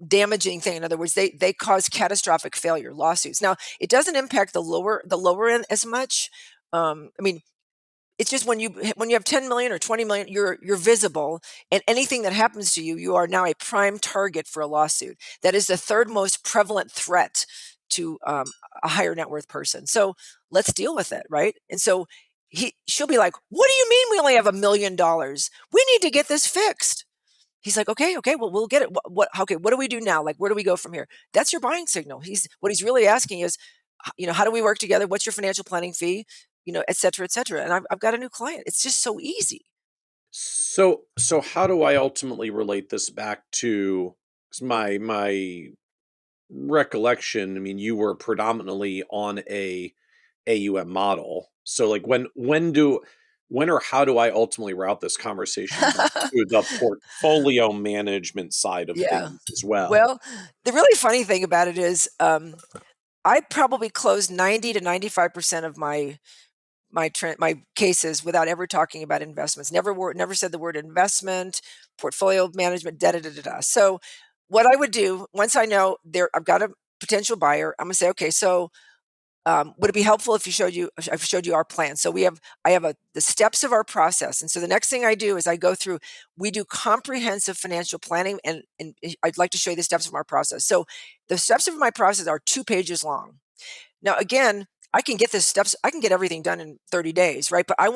damaging thing. In other words, they cause catastrophic failure, lawsuits. Now, it doesn't impact the lower end as much. It's just when you have 10 million or 20 million, you're visible, and anything that happens to you, you are now a prime target for a lawsuit. That is the third most prevalent threat to a higher net worth person. So let's deal with it, right? And so she'll be like, "What do you mean we only have $1 million? We need to get this fixed." He's like, okay, well, we'll get it. Okay, what do we do now? Like, where do we go from here? That's your buying signal. What he's really asking is, how do we work together? What's your financial planning fee? Et cetera, et cetera. And I've got a new client. It's just so easy. So how do I ultimately relate this back to my recollection? I mean, you were predominantly on a AUM model. So like when or how do I ultimately route this conversation back to the portfolio management side of things as well? Well, the really funny thing about it is, I probably closed 90 to 95% of my cases without ever talking about investments. Never said the word investment, portfolio management, da da da da da. So what I would do once I know I've got a potential buyer, I'm gonna say, okay, so would it be helpful if I've showed you our plan? So I have the steps of our process. And so the next thing I do is we do comprehensive financial planning, and I'd like to show you the steps of our process. So the steps of my process are 2 pages long. Now, again, I can get everything done in 30 days, right? But I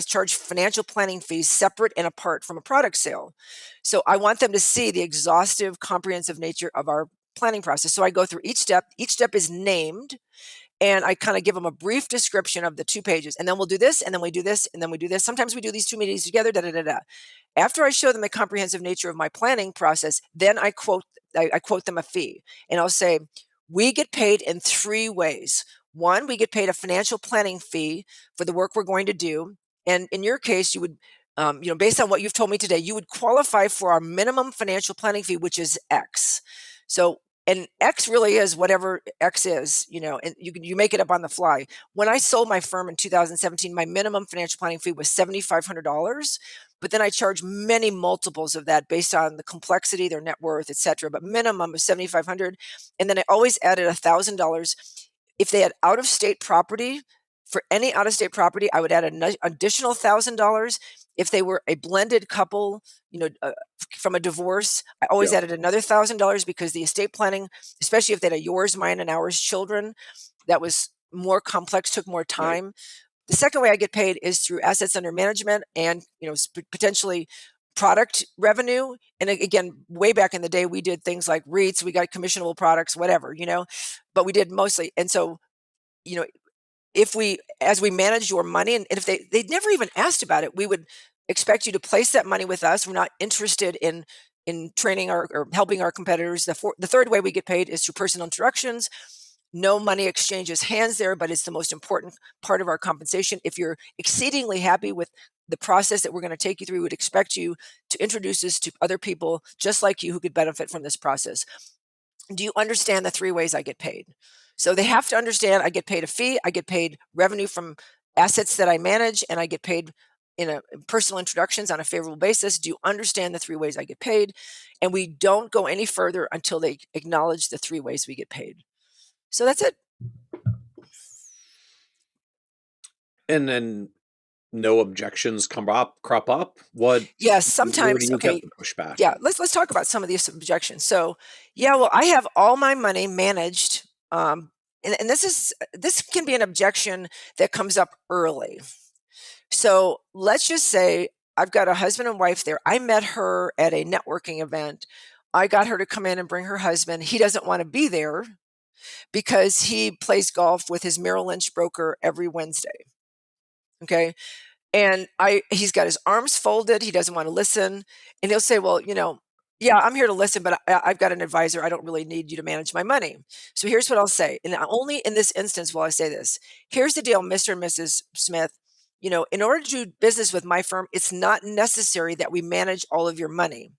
charge financial planning fees separate and apart from a product sale. So I want them to see the exhaustive, comprehensive nature of our planning process. So I go through each step. Each step is named, and I kind of give them a brief description of the 2 pages. And then we'll do this, and then we do this, and then we do this. Sometimes we do these 2 meetings together, da da da da. After I show them the comprehensive nature of my planning process, then I quote them a fee, and I'll say, we get paid in 3 ways. 1, we get paid a financial planning fee for the work we're going to do. And in your case, you would, based on what you've told me today, you would qualify for our minimum financial planning fee, which is X. So, and X really is whatever X is, and you make it up on the fly. When I sold my firm in 2017, my minimum financial planning fee was $7,500. But then I charge many multiples of that based on the complexity, their net worth, et cetera. But minimum of $7,500. And then I always added $1,000. If they had out-of-state property, for any out-of-state property, I would add an additional $1,000. If they were a blended couple, from a divorce, I always added another $1,000, because the estate planning, especially if they had a yours, mine, and ours children, that was more complex, took more time. Right. The second way I get paid is through assets under management and potentially product revenue. And again, way back in the day, we did things like REITs, we got commissionable products, whatever, but we did mostly. And so, as we manage your money, and if they'd never even asked about it, we would expect you to place that money with us. We're not interested in training or helping our competitors. The third way we get paid is through personal introductions. No money exchanges hands there, but it's the most important part of our compensation. If you're exceedingly happy with the process that we're going to take you through, we would expect you to introduce us to other people just like you who could benefit from this process. Do you understand the 3 ways I get paid? So they have to understand I get paid a fee, I get paid revenue from assets that I manage, and I get paid in personal introductions on a favorable basis. Do you understand the 3 ways I get paid? And we don't go any further until they acknowledge the 3 ways we get paid. So that's it. And then no objections crop up? Yes, sometimes. Okay. Pushback? Yeah, let's talk about some of these objections. So, well, I have all my money managed, and this can be an objection that comes up early. So let's just say I've got a husband and wife there. I met her at a networking event. I got her to come in and bring her husband. He doesn't want to be there because he plays golf with his Merrill Lynch broker every Wednesday. Okay. And he's got his arms folded. He doesn't want to listen. And he'll say, well, yeah, I'm here to listen, but I've got an advisor. I don't really need you to manage my money. So here's what I'll say. And only in this instance will I say this. Here's the deal, Mr. and Mrs. Smith. In order to do business with my firm, it's not necessary that we manage all of your money.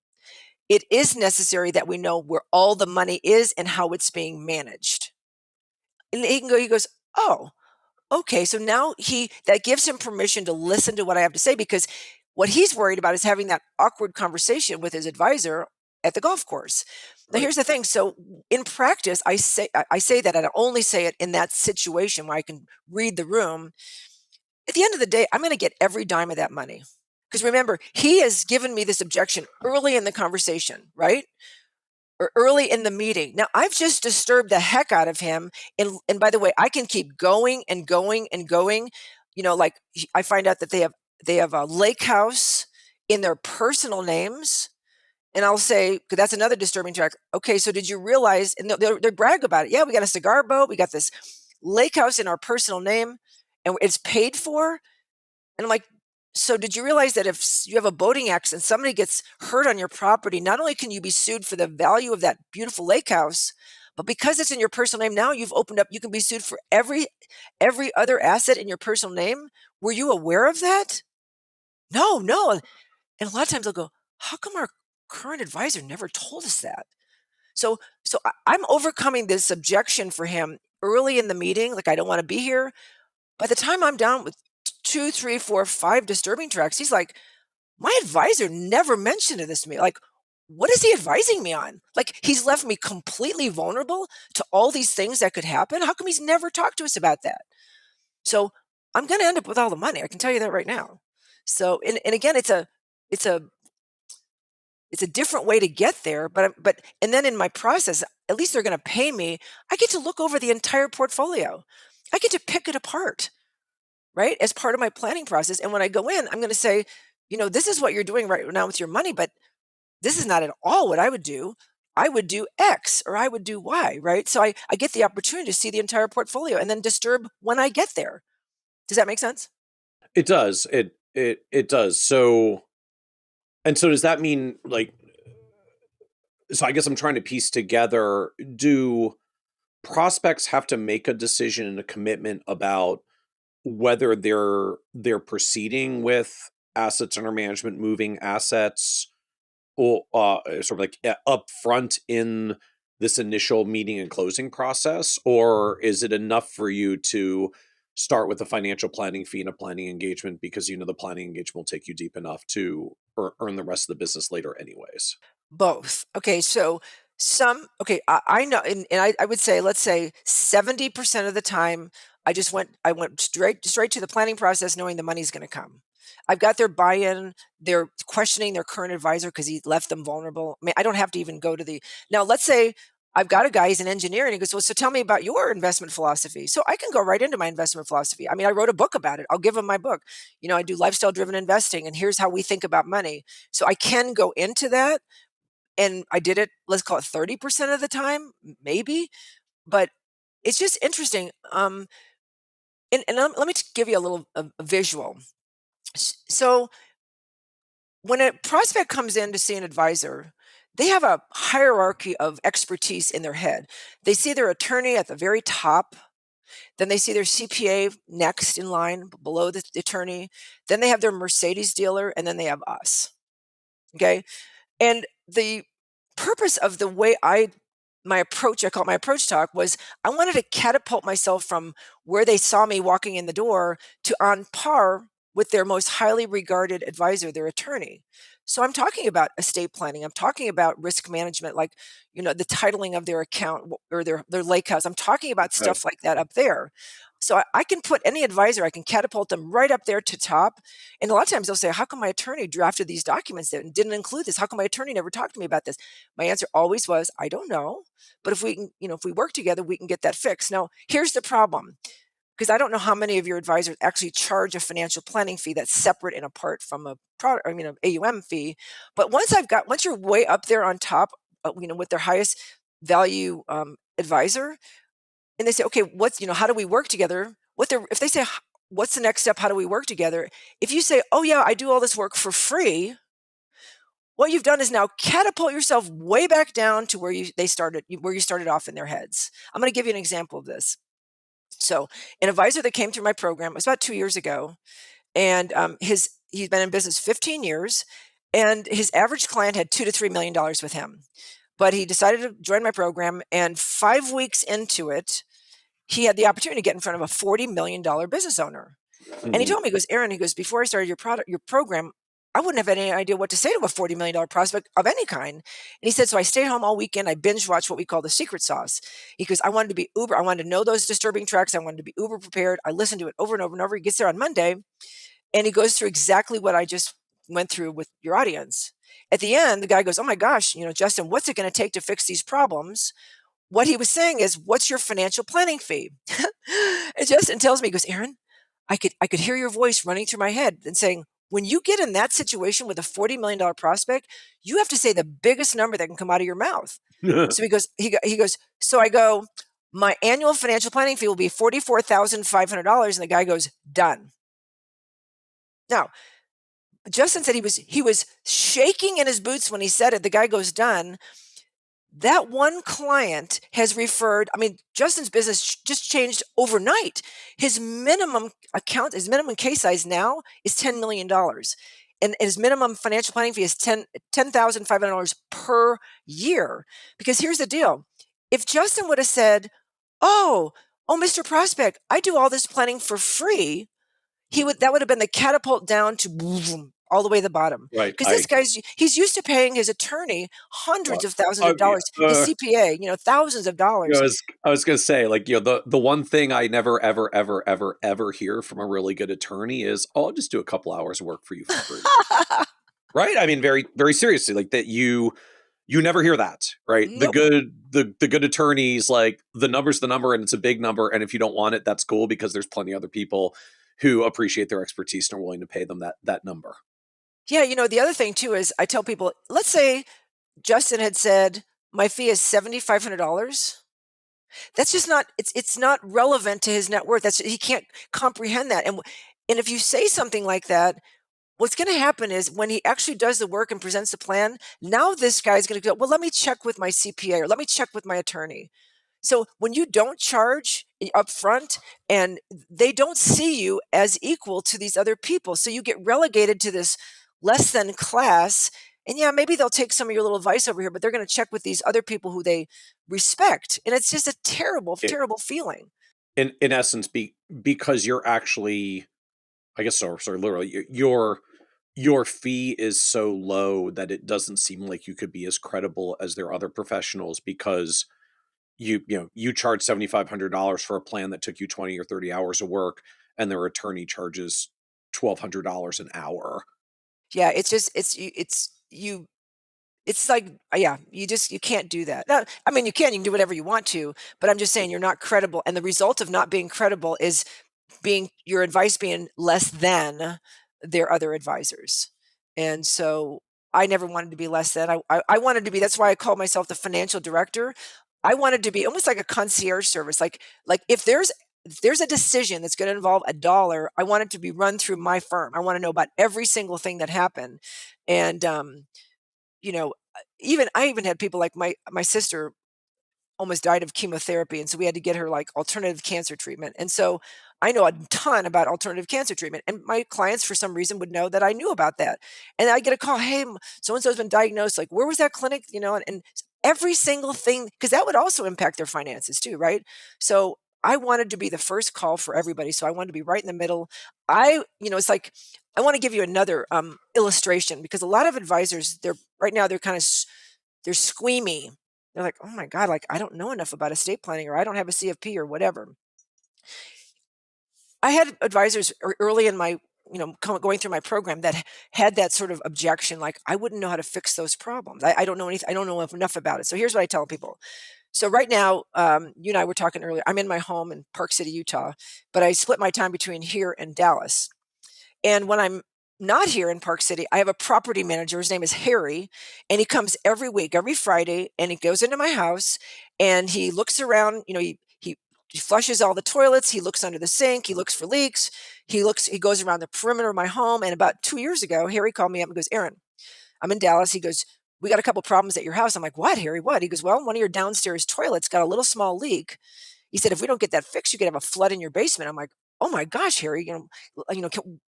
It is necessary that we know where all the money is and how it's being managed. And he goes, oh, okay. So now that gives him permission to listen to what I have to say, because what he's worried about is having that awkward conversation with his advisor at the golf course. Now, Right. here's the thing. So in practice, I say that, and I only say it in that situation where I can read the room. At the end of the day, I'm going to get every dime of that money. Because remember, he has given me this objection early in the conversation, right? Or early in the meeting. Now, I've just disturbed the heck out of him. And by the way, I can keep going and going and going. Like I find out that they have a lake house in their personal names. And I'll say, because that's another disturbing track. Okay, so did you realize, and they brag about it. Yeah, we got a cigar boat. We got this lake house in our personal name, and it's paid for. And I'm like, so did you realize that if you have a boating accident, somebody gets hurt on your property, not only can you be sued for the value of that beautiful lake house, but because it's in your personal name, now you've opened up, you can be sued for every other asset in your personal name. Were you aware of that? No. And a lot of times they'll go, how come our current advisor never told us that? So I'm overcoming this objection for him early in the meeting. Like, I don't want to be here. By the time I'm down with 2, 3, 4, 5 disturbing tracks, he's like, my advisor never mentioned this to me. Like, what is he advising me on? Like, he's left me completely vulnerable to all these things that could happen. How come he's never talked to us about that? So I'm going to end up with all the money. I can tell you that right now. So, and again, it's a different way to get there, but and then in my process, at least they're going to pay me. I get to look over the entire portfolio. I get to pick it apart, right? As part of my planning process. And when I go in, I'm going to say, this is what you're doing right now with your money, but this is not at all what I would do. I would do X or I would do Y, right? So I get the opportunity to see the entire portfolio and then disturb when I get there. Does that make sense? It does. It does. So does that mean, like, so I guess I'm trying to piece together, do prospects have to make a decision and a commitment about whether they're proceeding with assets under management, moving assets, or sort of like up front in this initial meeting and closing process? Or is it enough for you to start with a financial planning fee and a planning engagement, because the planning engagement will take you deep enough to earn the rest of the business later anyways? Both. Okay, so I know, and I would say, let's say 70% of the time, I went straight to the planning process knowing the money's going to come. I've got their buy-in. They're questioning their current advisor because he left them vulnerable. I mean, I don't have to even go to now let's say I've got a guy, he's an engineer, and he goes, well, so tell me about your investment philosophy. So I can go right into my investment philosophy. I mean, I wrote a book about it. I'll give him my book. I do lifestyle driven investing, and here's how we think about money. So I can go into that. And I did it, let's call it 30% of the time, maybe, but it's just interesting. Let me give you a little a visual. So when a prospect comes in to see an advisor, they have a hierarchy of expertise in their head. They see their attorney at the very top. Then they see their CPA next in line below the attorney. Then they have their Mercedes dealer, and then they have us. Okay. And the purpose of the way my approach, I call it my approach talk, was I wanted to catapult myself from where they saw me walking in the door to on par with their most highly regarded advisor, their attorney. So I'm talking about estate planning. I'm talking about risk management, like, the titling of their account or their lake house. I'm talking about stuff like that up there. So I can put any advisor, I can catapult them right up there to top. And a lot of times they'll say, how come my attorney drafted these documents that didn't include this? How come my attorney never talked to me about this? My answer always was, I don't know. But if we can, if we work together, we can get that fixed. Now, here's the problem, because I don't know how many of your advisors actually charge a financial planning fee that's separate and apart from an AUM fee. But once you're way up there on top, with their highest value advisor, and they say, okay, how do we work together? If they say, what's the next step? How do we work together? If you say, oh yeah, I do all this work for free, what you've done is now catapult yourself way back down to where you started off in their heads. I'm going to give you an example of this. So an advisor that came through my program, it was about 2 years ago, and he's been in business 15 years, and his average client had $2 to $3 million with him. But he decided to join my program, and 5 weeks into it, he had the opportunity to get in front of a $40 million business owner. And he told me, he goes, Erin, he goes, before I started your program, I wouldn't have any idea what to say to a $40 million prospect of any kind. And he said, so I stayed home all weekend. I binge watched what we call the secret sauce. He goes, I wanted to be I wanted to know those disturbing tracks. I wanted to be uber prepared. I listened to it over and over and over. He gets there on Monday and he goes through exactly what I just went through with your audience. At the end, the guy goes, oh my gosh, Justin, what's it going to take to fix these problems? What he was saying is, what's your financial planning fee? And Justin tells me, he goes, Erin, I could hear your voice running through my head and saying, when you get in that situation with a $40 million prospect, you have to say the biggest number that can come out of your mouth. So he goes, so I go, my annual financial planning fee will be $44,500. And the guy goes, done. Now, Justin said he was shaking in his boots when he said it. The guy goes, done. That one client has referred, Justin's business just changed overnight. His minimum case size now is $10 million. And his minimum financial planning fee is $10,500 per year. Because here's the deal. If Justin would have said, oh, Mr. Prospect, I do all this planning for free, that would have been the catapult down to boom, all the way to the bottom. Right. Because this he's used to paying his attorney hundreds of thousands of dollars, his CPA, thousands of dollars. I was going to say, the one thing I never, ever, ever, ever, ever hear from a really good attorney is, oh, I'll just do a couple hours of work for you for free. Right? Very, very seriously, like that you never hear that, right? Nope. The good attorneys, like the number's the number and it's a big number. And if you don't want it, that's cool because there's plenty of other people who appreciate their expertise and are willing to pay them that number. Yeah, the other thing too is I tell people, let's say Justin had said, my fee is $7,500. That's just not, it's not relevant to his net worth. He can't comprehend that. And if you say something like that, what's going to happen is when he actually does the work and presents the plan, now this guy's going to go, well, let me check with my CPA or let me check with my attorney. So when you don't charge upfront and they don't see you as equal to these other people, so you get relegated to this less than class. And yeah, maybe they'll take some of your little advice over here, but they're going to check with these other people who they respect. And it's just a terrible, terrible feeling. In essence, because you're actually, I guess, sorry, literally, your fee is so low that it doesn't seem like you could be as credible as their other professionals because you charge $7,500 for a plan that took you 20 or 30 hours of work and their attorney charges $1,200 an hour. Yeah, it's like, yeah, you can't do that. Now, you can do whatever you want to, but I'm just saying you're not credible. And the result of not being credible is your advice being less than their other advisors. And so I never wanted to be less than. I wanted to be, that's why I call myself the financial director. I wanted to be almost like a concierge service. Like if there's a decision that's going to involve $1, I want it to be run through my firm. I want to know about every single thing that happened. And, I even had people like my sister almost died of chemotherapy. And so we had to get her like alternative cancer treatment. And so I know a ton about alternative cancer treatment. And my clients, for some reason, would know that I knew about that. And I get a call, hey, so-and-so's been diagnosed. Like, where was that clinic? And every single thing, because that would also impact their finances too, right? So I wanted to be the first call for everybody. So I wanted to be right in the middle. It's like, I want to give you another illustration because a lot of advisors, they're kind of, they're squeamy. They're like, oh my God, like I don't know enough about estate planning or I don't have a CFP or whatever. I had advisors early in my, going through my program that had that sort of objection, like I wouldn't know how to fix those problems. I don't know anything. I don't know enough about it. So here's what I tell people. So right now, you and I were talking earlier, I'm in my home in Park City, Utah, but I split my time between here and Dallas. And when I'm not here in Park City, I have a property manager. His name is Harry, and he comes every week, every Friday, and he goes into my house and he looks around, he flushes all the toilets. He looks under the sink. He looks for leaks. He goes around the perimeter of my home. And about 2 years ago, Harry called me up and goes, Erin, I'm in Dallas. He goes, we got a couple problems at your house. I'm like, what, Harry, what? He goes, well, one of your downstairs toilets got a little small leak. He said, if we don't get that fixed, you could have a flood in your basement. I'm like, oh my gosh, Harry,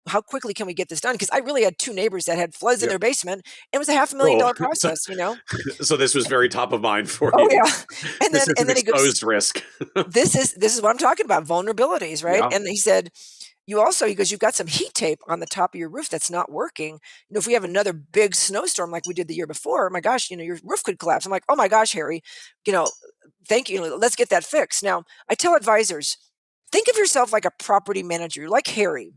how quickly can we get this done? Because I really had two neighbors that had floods in Yeah. their basement. It was a $500,000 Oh, process, so this was very top of mind for Oh you. yeah. And This then is and an then he goes, exposed risk. this is what I'm talking about, vulnerabilities, right? Yeah. And he said, he goes, you've got some heat tape on the top of your roof that's not working. If we have another big snowstorm like we did the year before, my gosh, your roof could collapse. I'm like, oh my gosh, Harry, you know, thank you. Let's get that fixed. Now, I tell advisors, think of yourself like a property manager, like Harry.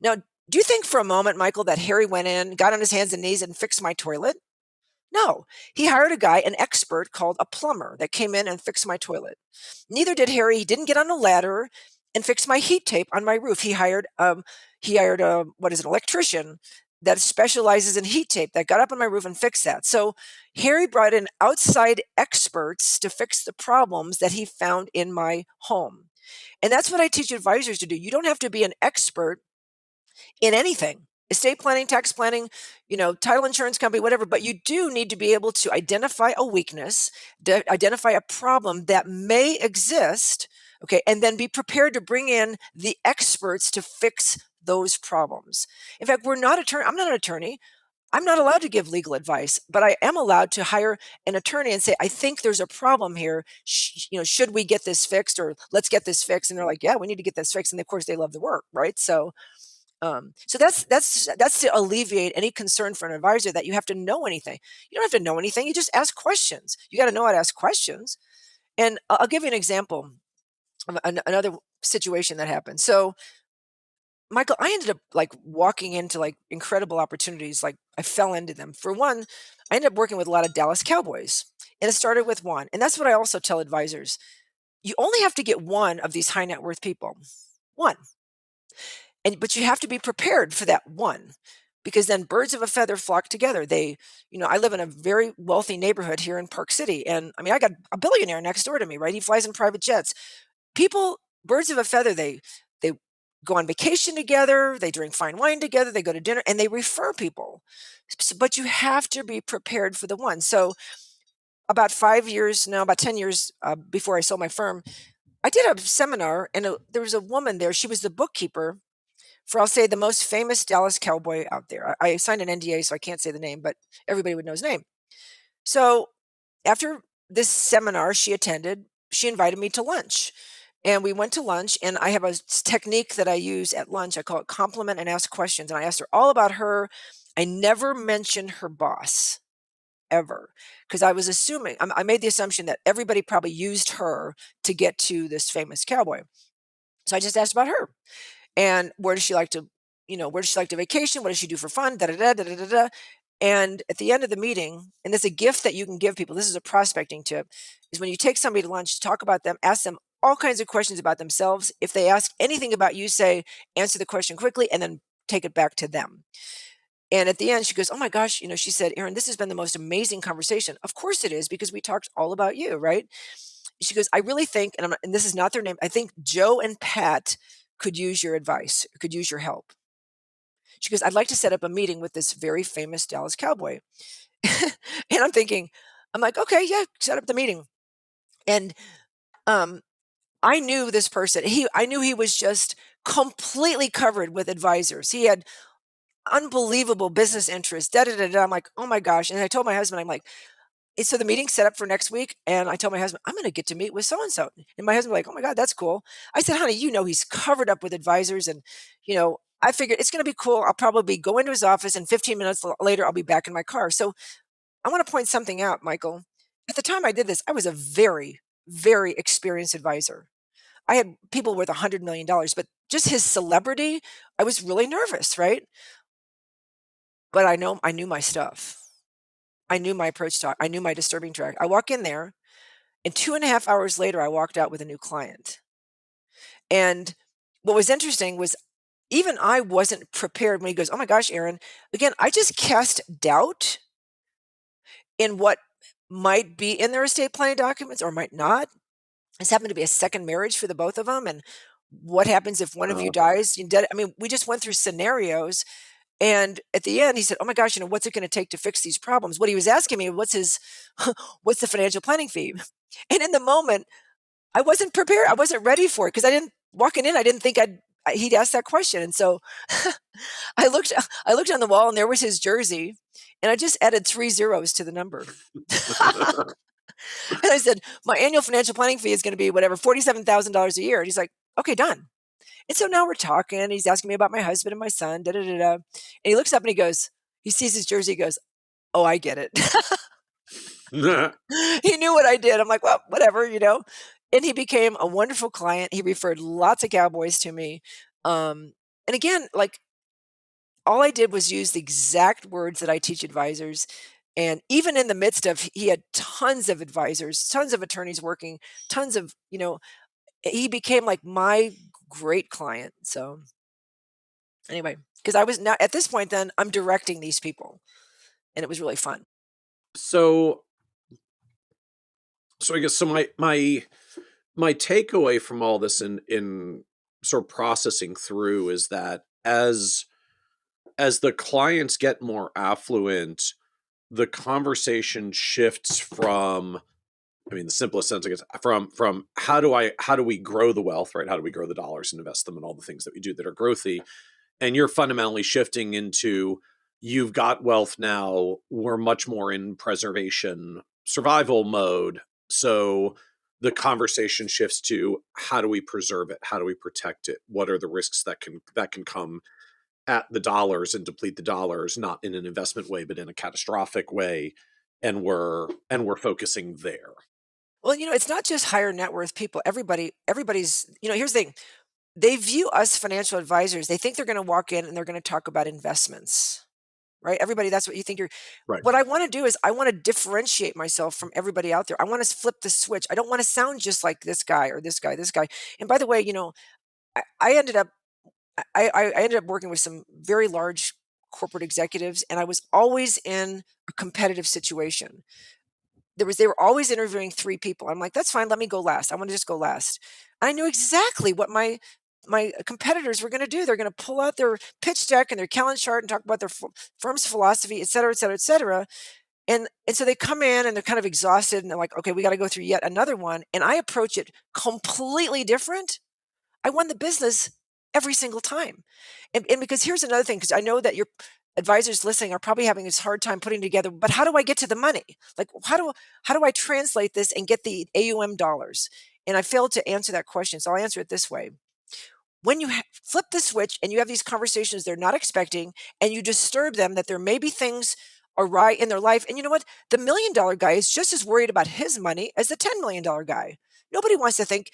Now, do you think for a moment, Michael, that Harry went in, got on his hands and knees and fixed my toilet? No, he hired a guy, an expert called a plumber, that came in and fixed my toilet. Neither did Harry. He didn't get on a ladder and fix my heat tape on my roof. He hired a what is an electrician that specializes in heat tape that got up on my roof and fixed that. So Harry brought in outside experts to fix the problems that he found in my home. And that's what I teach advisors to do. You don't have to be an expert in anything, estate planning, tax planning, title insurance company, whatever, but you do need to be able to identify a weakness, identify a problem that may exist, okay, and then be prepared to bring in the experts to fix those problems. In fact, I'm not an attorney. I'm not allowed to give legal advice, but I am allowed to hire an attorney and say, I think there's a problem here. Should we get this fixed, or let's get this fixed? And they're like, yeah, we need to get this fixed. And of course they love the work, right? So that's to alleviate any concern for an advisor that you have to know anything. You don't have to know anything. You just ask questions. You got to know how to ask questions. And I'll give you an example of another situation that happened. So, Michael, I ended up like walking into like incredible opportunities. Like I fell into them. For one, I ended up working with a lot of Dallas Cowboys, and it started with one. And that's what I also tell advisors. You only have to get one of these high net worth people. One. But you have to be prepared for that one, because then birds of a feather flock together. I live in a very wealthy neighborhood here in Park City, and I mean, I got a billionaire next door to me, right? He flies in private jets. Birds of a feather, they go on vacation together, they drink fine wine together, they go to dinner, and they refer people. But you have to be prepared for the one. So about 5 years now, about 10 years before I sold my firm, I did a seminar, and there was a woman there. She was the bookkeeper for, I'll say, the most famous Dallas Cowboy out there. I signed an NDA, so I can't say the name, but everybody would know his name. So after this seminar she attended, she invited me to lunch. And we went to lunch, and I have a technique that I use at lunch. I call it compliment and ask questions. And I asked her all about her. I never mentioned her boss, ever, because I was assuming, I made the assumption that everybody probably used her to get to this famous cowboy. So I just asked about her. And where does she like to vacation? What does she do for fun? Da da da da da da. And at the end of the meeting, and there's a gift that you can give people. This is a prospecting tip: is when you take somebody to lunch, talk about them, ask them all kinds of questions about themselves. If they ask anything about you, say, answer the question quickly, and then take it back to them. And at the end, she goes, "Oh my gosh," she said, "Erin, this has been the most amazing conversation." Of course it is, because we talked all about you, right? She goes, "I really think," and this is not their name, "I think Joe and Pat could use your advice, could use your help." She goes, "I'd like to set up a meeting with this very famous Dallas Cowboy." And I'm like, "Okay, yeah, set up the meeting." And um, I knew this person. I knew he was just completely covered with advisors. He had unbelievable business interests. Da da da da. I'm like, "Oh my gosh!" And I told my husband, I'm like, so the meeting's set up for next week, and I told my husband, "I'm going to get to meet with so and so." And my husband was like, "Oh my God, that's cool." I said, "Honey, he's covered up with advisors, and I figured it's going to be cool. I'll probably go into his office, and 15 minutes later, I'll be back in my car." So I want to point something out, Michael. At the time I did this, I was a very, very experienced advisor. I had people worth $100 million, but just his celebrity, I was really nervous, right? But I knew my stuff. I knew my approach talk. I knew my disturbing track. I walk in there, and 2.5 hours later, I walked out with a new client. And what was interesting was, even I wasn't prepared when he goes, "Oh my gosh, Erin." Again, I just cast doubt in what might be in their estate planning documents or might not. This happened to be a second marriage for the both of them. And what happens if one of you dies? We just went through scenarios. And at the end, he said, "Oh my gosh, what's it going to take to fix these problems?" What he was asking me, what's the financial planning fee? And in the moment, I wasn't prepared. I wasn't ready for it, because walking in, I didn't think I'd he'd ask that question. And so I looked on the wall and there was his jersey, and I just added 3 zeros to the number. And I said, my annual financial planning fee is going to be whatever, $47,000 a year. And he's like, okay, done. And so now we're talking. He's asking me about my husband and my son. Da da da da. And he looks up and he goes, he sees his jersey. He goes, oh, I get it. He knew what I did. I'm like, well, whatever, And he became a wonderful client. He referred lots of cowboys to me. And again, like, all I did was use the exact words that I teach advisors. And even in the midst of, he had tons of advisors, tons of attorneys working, tons of, he became like my great client. So anyway, because I was now at this point, then I'm directing these people, and it was really fun. So I guess my takeaway from all this in sort of processing through is that as the clients get more affluent, the conversation shifts from, I mean, the simplest sense, I guess, from how do we grow the wealth, right? How do we grow the dollars and invest them in all the things that we do that are growthy? And you're fundamentally shifting into, you've got wealth now, we're much more in preservation, survival mode. So the conversation shifts to, how do we preserve it? How do we protect it? What are the risks that can come at the dollars and deplete the dollars, not in an investment way, but in a catastrophic way? And we're focusing there. Well, it's not just higher net worth people. Everybody's, here's the thing. They view us financial advisors. They think they're going to walk in and they're going to talk about investments, right? Everybody, that's what you think Right. What I want to do is I want to differentiate myself from everybody out there. I want to flip the switch. I don't want to sound just like this guy or this guy, this guy. And by the way, I ended up, I ended up working with some very large corporate executives, and I was always in a competitive situation. They were always interviewing 3 people. I'm like, that's fine. Let me go last. I want to just go last. I knew exactly what my competitors were going to do. They're going to pull out their pitch deck and their calendar chart and talk about their firm's philosophy, et cetera, et cetera, et cetera. And so they come in and they're kind of exhausted and they're like, okay, we got to go through yet another one. And I approach it completely different. I won the business every single time. And because here's another thing, because I know that your advisors listening are probably having this hard time putting together, but how do I get to the money? Like, how do I translate this and get the AUM dollars? And I failed to answer that question. So I'll answer it this way. When you flip the switch and you have these conversations they're not expecting, and you disturb them that there may be things awry in their life. And you know what? The $1 million guy is just as worried about his money as the $10 million guy. Nobody wants to think,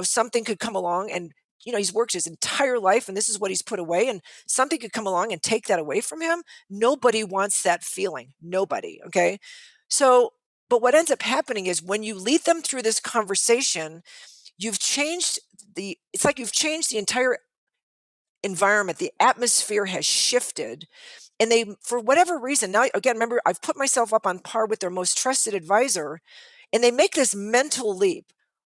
something could come along and, he's worked his entire life and this is what he's put away, and something could come along and take that away from him. Nobody wants that feeling. Nobody. Okay. So, but what ends up happening is when you lead them through this conversation, it's like you've changed the entire environment. The atmosphere has shifted. And they, for whatever reason, now again, remember, I've put myself up on par with their most trusted advisor, and they make this mental leap.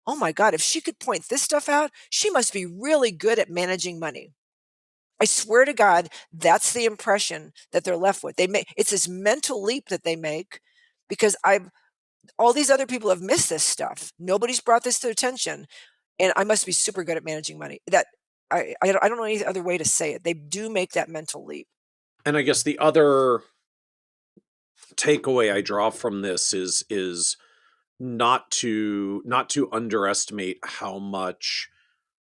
Oh my God, if she could point this stuff out, she must be really good at managing money. I swear to God, that's the impression that they're left with. It's this mental leap that they make, because all these other people have missed this stuff. Nobody's brought this to attention, and I must be super good at managing money. That I don't know any other way to say it. They do make that mental leap. And I guess the other takeaway I draw from this is not to underestimate how much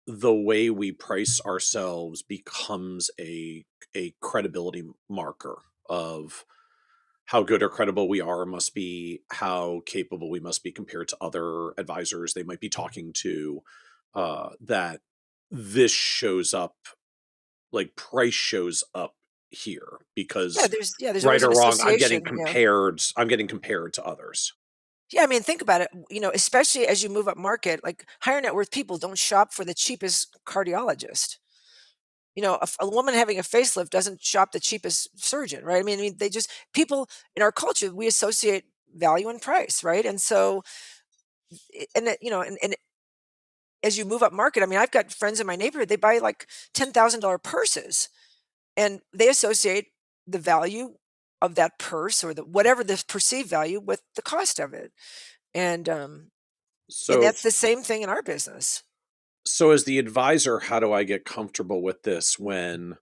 the way we price ourselves becomes a credibility marker of how good or credible we are, must be, how capable we must be compared to other advisors they might be talking to. That this shows up, like price shows up here, because there's right always or an wrong, I'm getting association. I'm getting compared to others. Yeah, I mean, think about it. Especially as you move up market, like higher net worth people don't shop for the cheapest cardiologist. A woman having a facelift doesn't shop the cheapest surgeon, right? I mean, people in our culture, we associate value and price, right? And so, and as you move up market, I mean, I've got friends in my neighborhood, they buy like $10,000 purses, and they associate the value of that purse, or whatever the perceived value, with the cost of it. And So that's the same thing in our business. So as the advisor, how do I get comfortable with this when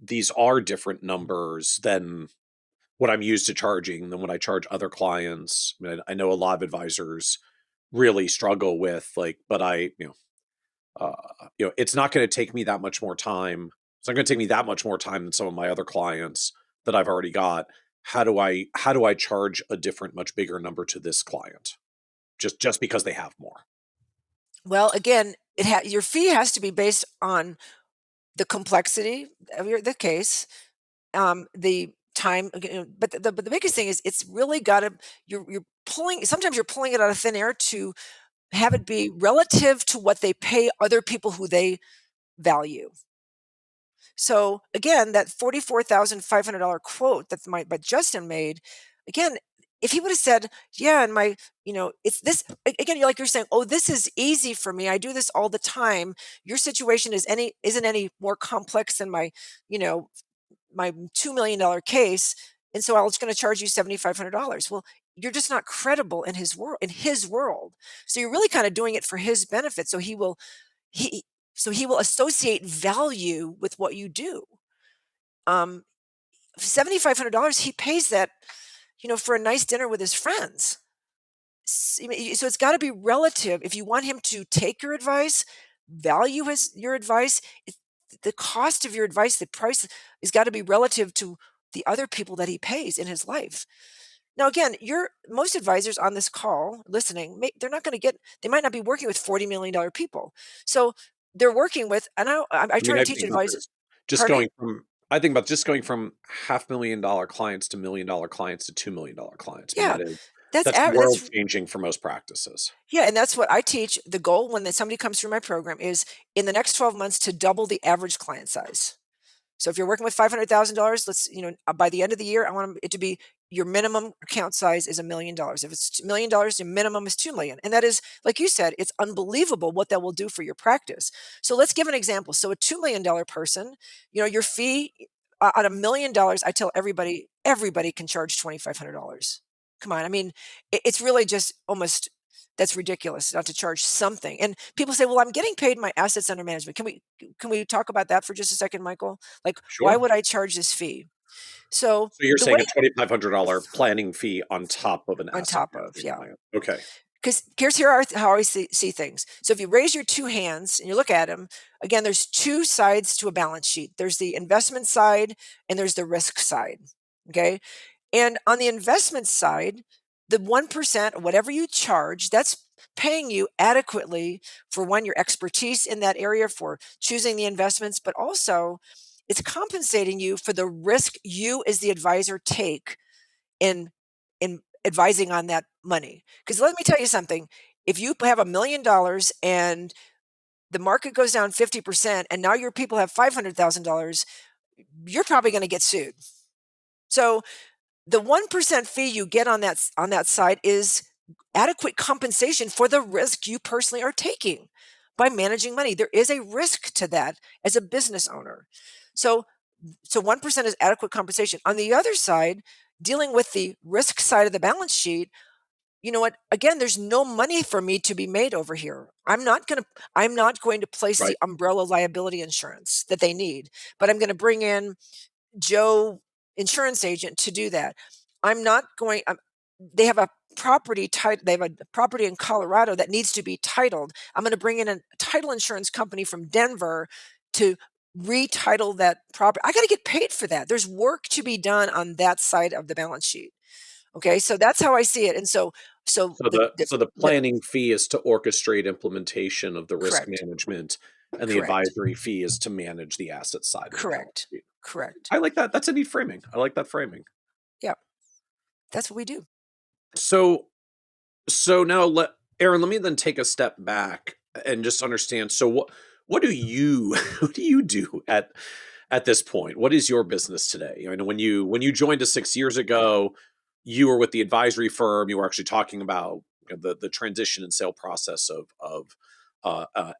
these are different numbers than what I'm used to charging than what I charge other clients? I mean, I know a lot of advisors really struggle with like, but it's not going to take me that much more time. It's not going to take me that much more time than some of my other clients that I've already got. How do I charge a different, much bigger number to this client just because they have more? Well, again, your fee has to be based on the complexity of the case, the time. But the biggest thing is it's really got to you're pulling. Sometimes you're pulling it out of thin air to have it be relative to what they pay other people who they value. So again, that $44,500 quote that but Justin made, again, if he would have said, yeah, and it's this again, you're saying, oh, this is easy for me. I do this all the time. Your situation isn't any more complex than you know, my $2 million case. And so I was going to charge you $7,500. Well, you're just not credible in his world. So you're really kind of doing it for his benefit. He so he will associate value with what you do. Um, $7,500, he pays that, for a nice dinner with his friends. So it's got to be relative. If you want him to take your advice, value your advice, the cost of your advice, the price has got to be relative to the other people that he pays in his life. Now, again, most advisors on this call listening, they might not be working with $40 million people. So they're working with, and I I mean, try to teach advisors. Pardon me? I think about just going from $500,000 clients to $1 million clients to $2 million clients. I mean, Yeah, that's world that's changing for most practices. yeah, and that's what I teach. The goal when somebody comes through my program is in the next 12 months to double the average client size. So if you're working with $500,000, by the end of the year, I want it to be your minimum account size is $1 million. If it's $1 million, your minimum is 2 million. And that is, like you said, it's unbelievable what that will do for your practice. So let's give an example. So a $2 million person, your fee on $1 million, I tell everybody can charge $2,500. Come on. I mean, it's really just almost, that's ridiculous not to charge something. And people say, well, I'm getting paid my assets under management. Can we talk about that for just a second, Michael? Like, why Sure. would I charge this fee? So So you're the way saying a $2,500 planning fee on top of an on asset top of, management yeah. client. Okay. Because how I see things. So if you raise your two hands and you look at them, again, there's two sides to a balance sheet. There's the investment side and there's the risk side. Okay. And on the investment side, the 1% or whatever you charge, that's paying you adequately for your expertise in that area, for choosing the investments, but also it's compensating you for the risk you as the advisor take in advising on that money. Because let me tell you something, if you have $1 million and the market goes down 50% and now your people have $500,000, you're probably going to get sued. So the 1% fee you get on that side is adequate compensation for the risk you personally are taking by managing money. There is a risk to that as a business owner. So 1% is adequate compensation. On the other side, dealing with the risk side of the balance sheet, you know what? Again, there's no money for me to be made over here. I'm not going to place Right. the umbrella liability insurance that they need, but I'm going to bring in Joe insurance agent to do that. I'm not going they have a they have a property in Colorado that needs to be titled. I'm going to bring in a title insurance company from Denver to retitle that property. I got to get paid for that. There's work to be done on that side of the balance sheet. Okay, so that's how I see it. And so So the the planning fee is to orchestrate implementation of the risk correct, management, and the correct, advisory fee is to manage the asset side of the balance correct, sheet. correct. I like that. That's a neat framing. I like that framing. Yeah, that's what we do. So now Erin, let me then take a step back and just understand. So what do you what do you do at this point? What is your business today? I mean, when you joined us 6 years ago, you were with the advisory firm. You were actually talking about the transition and sale process of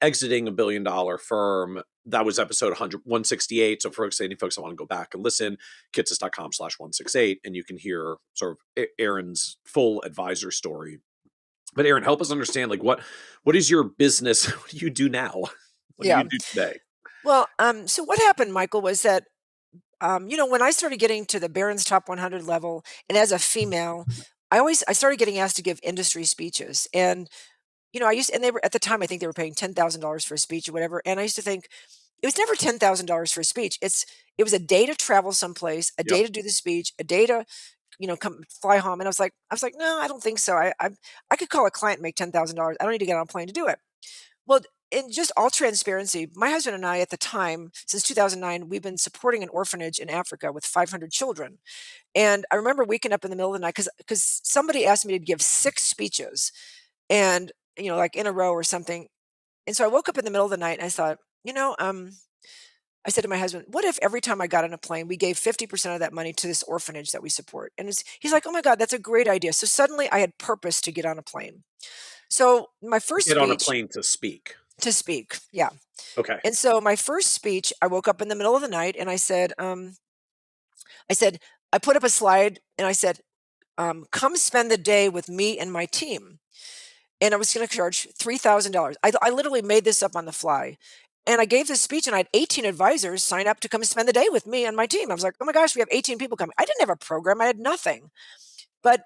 exiting $1 billion firm. That was episode 168. So for any folks that want to go back and listen, kitsis.com/168, and you can hear sort of Erin's full advisor story. But Erin, help us understand, like, what is your business? What do you do now? What do Yeah. you do today? Well, so what happened, Michael, was that when I started getting to the Barron's Top 100 level, and as a female, I started getting asked to give industry speeches, and and they were at the time I think they were paying $10,000 for a speech or whatever, and I used to think it was never $10,000 for a speech. It was a day to travel someplace, a Yep. day to do the speech, a day to come fly home, and I was like, no, I don't think so. I could call a client and make $10,000. I don't need to get on a plane to do it. Well, in just all transparency, my husband and I at the time, since 2009, we've been supporting an orphanage in Africa with 500 children. And I remember waking up in the middle of the night because somebody asked me to give 6 speeches and, like in a row or something. And so I woke up in the middle of the night and I thought, I said to my husband, what if every time I got on a plane, we gave 50% of that money to this orphanage that we support? And he's like, oh my God, that's a great idea. So suddenly I had purpose to get on a plane. So my first Get on a speech plane to speak. to speak, yeah. Okay. And so my first speech, I woke up in the middle of the night and I said, I put up a slide and I said, come spend the day with me and my team. And I was going to charge $3,000. I literally made this up on the fly. And I gave this speech and I had 18 advisors sign up to come spend the day with me and my team. I was like, oh my gosh, we have 18 people coming. I didn't have a program. I had nothing. But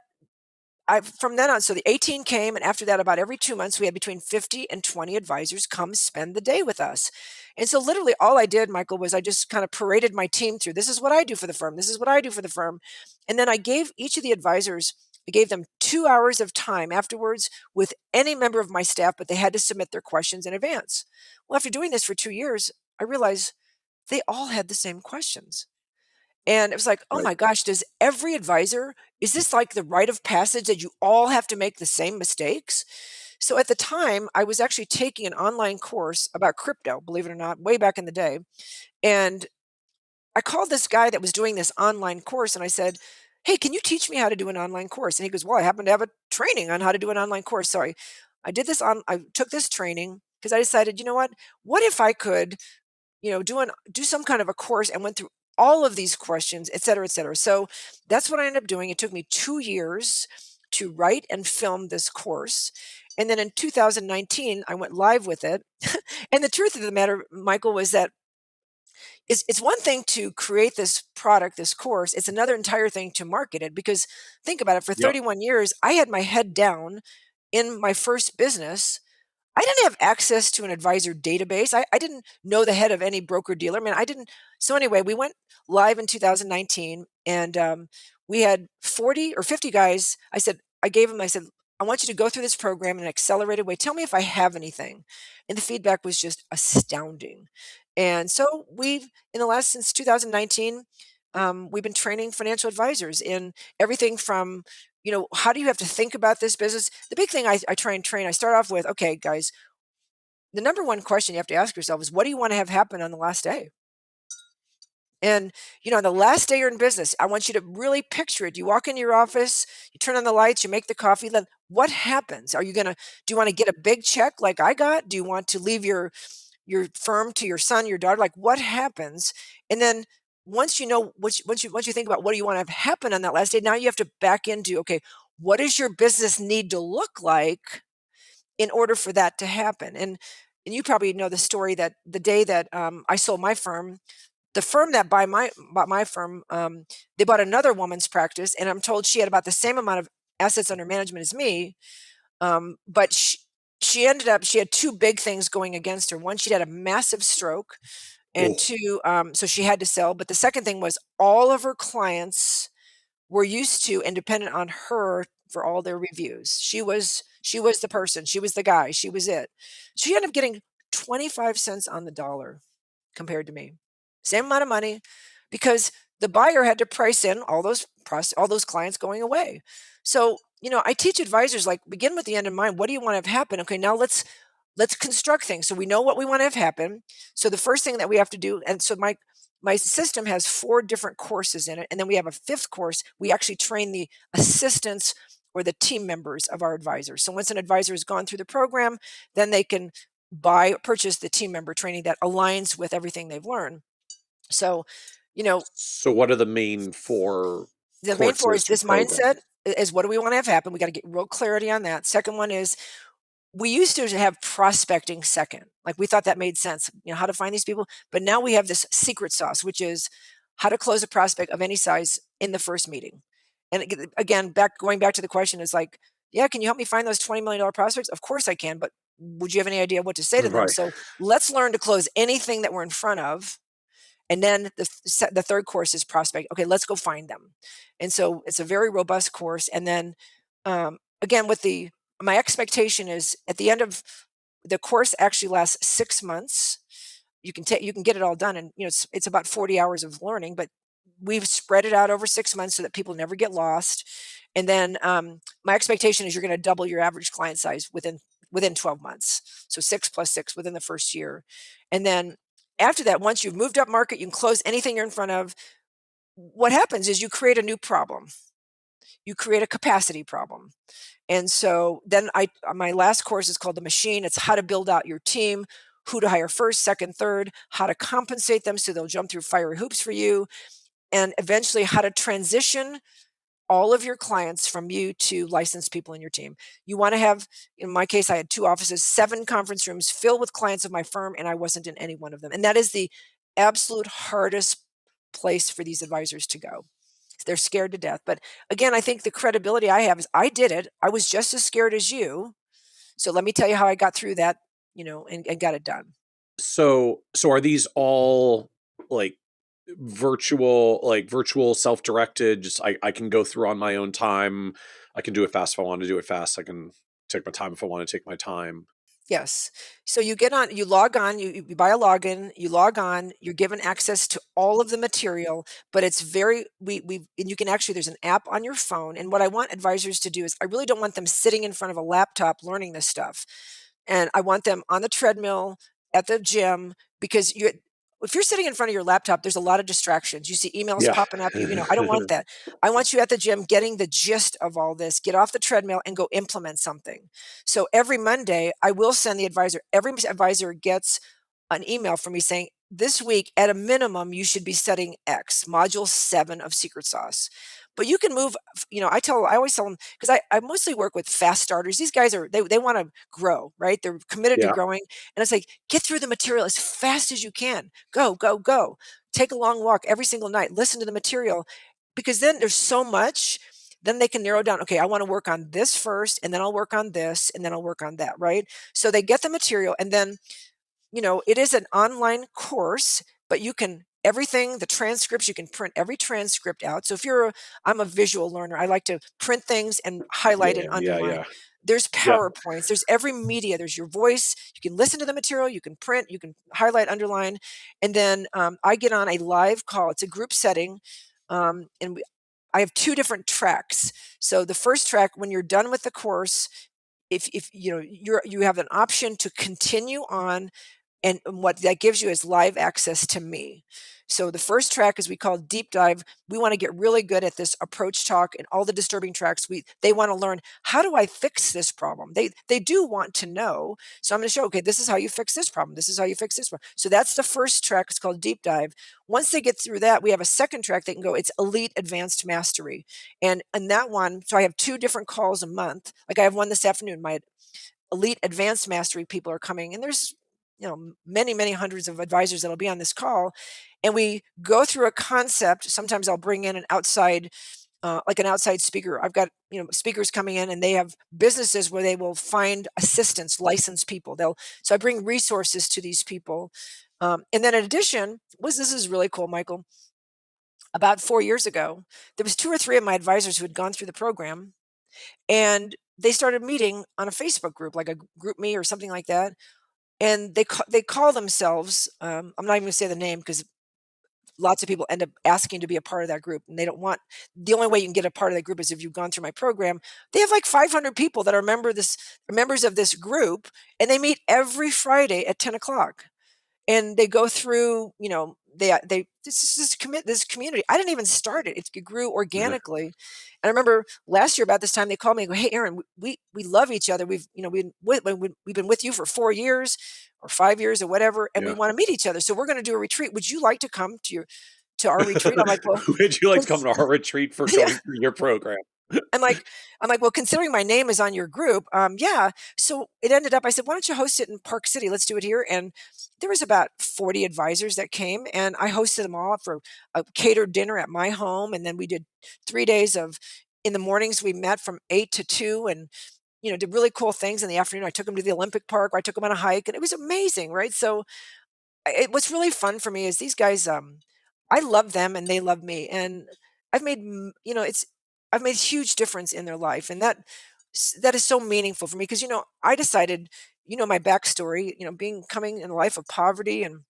from then on, so the 18 came, and after that, about every 2 months, we had between 50 and 20 advisors come spend the day with us. And so, literally, all I did, Michael, was I just kind of paraded my team through. This is what I do for the firm. This is what I do for the firm. And then I gave each of the advisors, I gave them 2 hours of time afterwards with any member of my staff, but they had to submit their questions in advance. Well, after doing this for 2 years, I realized they all had the same questions. And it was like, "Oh Right. my gosh, does every advisor is this like the rite of passage that you all have to make the same mistakes?" So at the time, I was actually taking an online course about crypto, believe it or not, way back in the day. And I called this guy that was doing this online course and I said, "Hey, can you teach me how to do an online course?" And he goes, "Well, I happen to have a training on how to do an online course." So I took this training because I decided, you know what if I could do some kind of a course and went through all of these questions, et cetera, et cetera. So that's what I ended up doing. It took me 2 years to write and film this course. And then in 2019, I went live with it. And the truth of the matter, Michael, was that it's one thing to create this product, this course. It's another entire thing to market it because think about it, for Yep. 31 years, I had my head down in my first business. I didn't have access to an advisor database. I didn't know the head of any broker dealer. I mean, I didn't. So anyway, we went live in 2019, and we had 40 or 50 guys. I said, I want you to go through this program in an accelerated way. Tell me if I have anything. And the feedback was just astounding. And so since 2019, we've been training financial advisors in everything from how do you have to think about this business? The big thing I try and train, I start off with, okay, guys, the number one question you have to ask yourself is, what do you want to have happen on the last day? And, on the last day you're in business, I want you to really picture it. You walk into your office, you turn on the lights, you make the coffee. Then what happens? Do you want to get a big check like I got? Do you want to leave your firm to your son, your daughter? Like what happens? And then once you think about what do you want to have happen on that last day, now you have to back into, okay, what does your business need to look like in order for that to happen? And you probably know the story that the day that I sold my firm, the firm that bought my firm, they bought another woman's practice, and I'm told she had about the same amount of assets under management as me. But she had two big things going against her. One, she'd had a massive stroke, and Oh, two, so she had to sell. But the second thing was all of her clients were used to and dependent on her for all their reviews. She was the person. She was the guy. She was it. She ended up getting 25 cents on the dollar compared to me. Same amount of money because the buyer had to price in all those clients going away. So, I teach advisors, like, begin with the end in mind. What do you want to have happen? Okay, now let's construct things. So we know what we want to have happen. So the first thing that we have to do, and so my system has 4 different courses in it, and then we have a 5th course. We actually train the assistants or the team members of our advisors. So once an advisor has gone through the program, then they can purchase the team member training that aligns with everything they've learned. So, you know, so what are the main 4 the main 4 is courses or this mindset, programs? is what do we want to have happen? We got to get real clarity on that. Second one is we used to have prospecting second. Like we thought that made sense, how to find these people. But now we have this secret sauce, which is how to close a prospect of any size in the first meeting. And again, going back to the question is like, yeah, can you help me find those $20 million prospects? Of course I can, but would you have any idea what to say to them? Right. So let's learn to close anything that we're in front of. And then the third course is prospect. Okay, let's go find them. And so it's a very robust course. And then again, my expectation is at the end of the course actually lasts 6 months. You can get it all done, and it's about 40 hours of learning, but we've spread it out over 6 months so that people never get lost. And then my expectation is you're going to double your average client size within 12 months. So 6 plus 6 within the first year. And then after that, once you've moved up market, you can close anything you're in front of. What happens is you create a new problem. You create a capacity problem. And so then my last course is called The Machine. It's how to build out your team, who to hire first, second, third, how to compensate them so they'll jump through fiery hoops for you, and eventually how to transition all of your clients from you to licensed people in your team. You want to have, in my case, I had 2 offices, 7 conference rooms filled with clients of my firm, and I wasn't in any one of them. And that is the absolute hardest place for these advisors to go. They're scared to death. But again, I think the credibility I have is I did it. I was just as scared as you. So let me tell you how I got through that, and got it done. So are these all like virtual self-directed, just I can go through on my own time? I can do it fast if I want to do it fast. I can take my time if I want to take my time. Yes. So you log on, you buy a login, you log on, you're given access to all of the material, but it's and you can actually, there's an app on your phone. And what I want advisors to do is I really don't want them sitting in front of a laptop learning this stuff. And I want them on the treadmill, at the gym, because if you're sitting in front of your laptop, there's a lot of distractions. You see emails popping up. I don't want that. I want you at the gym getting the gist of all this. Get off the treadmill and go implement something. So every Monday, I will send every advisor gets an email from me saying, this week, at a minimum, you should be studying X, module 7 of Secret Sauce. But you can move, I always tell them, because I mostly work with fast starters. These guys they want to grow, right? They're committed to growing. And it's like, get through the material as fast as you can. Go, go, go. Take a long walk every single night. Listen to the material, because then there's so much. Then they can narrow down, okay, I want to work on this first, and then I'll work on this, and then I'll work on that, right? So they get the material, and then, it is an online course, but the transcripts, you can print every transcript out. So I'm a visual learner. I like to print things and highlight and underline. Yeah. There's PowerPoints, there's every media, there's your voice. You can listen to the material, you can print, you can highlight, underline. And then I get on a live call. It's a group setting. And I have 2 different tracks. So the first track, when you're done with the course, if you have an option to continue on, and what that gives you is live access to me. So the first track is we call deep dive. We want to get really good at this approach talk and all the disturbing tracks. They want to learn, how do I fix this problem? They do want to know. So I'm going to show, okay, this is how you fix this problem. This is how you fix this problem. So that's the first track. It's called deep dive. Once they get through that, we have a second track they can go. It's elite advanced mastery. And that one, so I have 2 different calls a month. Like I have one this afternoon. My elite advanced mastery people are coming, and there's many, many hundreds of advisors that'll be on this call. And we go through a concept. Sometimes I'll bring in an outside speaker. I've got, speakers coming in, and they have businesses where they will find assistants, licensed people. So I bring resources to these people. And then in addition, this is really cool, Michael. About 4 years ago, there was 2 or 3 of my advisors who had gone through the program, and they started meeting on a Facebook group, like a group me or something like that. And they call themselves, I'm not even going to say the name, because lots of people end up asking to be a part of that group, and the only way you can get a part of that group is if you've gone through my program. They have like 500 people that are members of this group, and they meet every Friday at 10 o'clock. And they go through, this community. I didn't even start it. It grew organically. And I remember last year about this time, they called me and go, "Hey, Erin, we love each other. We've been with you for 4 years or 5 years or whatever, and we want to meet each other. So we're going to do a retreat. Would you like to come to our retreat?" I'm like, "Well, would you like to come to our retreat for going through your program?" I'm like, well, considering my name is on your group, yeah. So it ended up, I said, why don't you host it in Park City? Let's do it here. And there was about 40 advisors that came, and I hosted them all for a catered dinner at my home. And then we did 3 days of, in the mornings, we met from 8 to 2 and, did really cool things. In the afternoon, I took them to the Olympic Park, or I took them on a hike, and it was amazing. Right. So what's really fun for me is these guys, I love them and they love me. And I've made, I've made huge difference in their life. And that is so meaningful for me because, I decided, my backstory, coming in a life of poverty and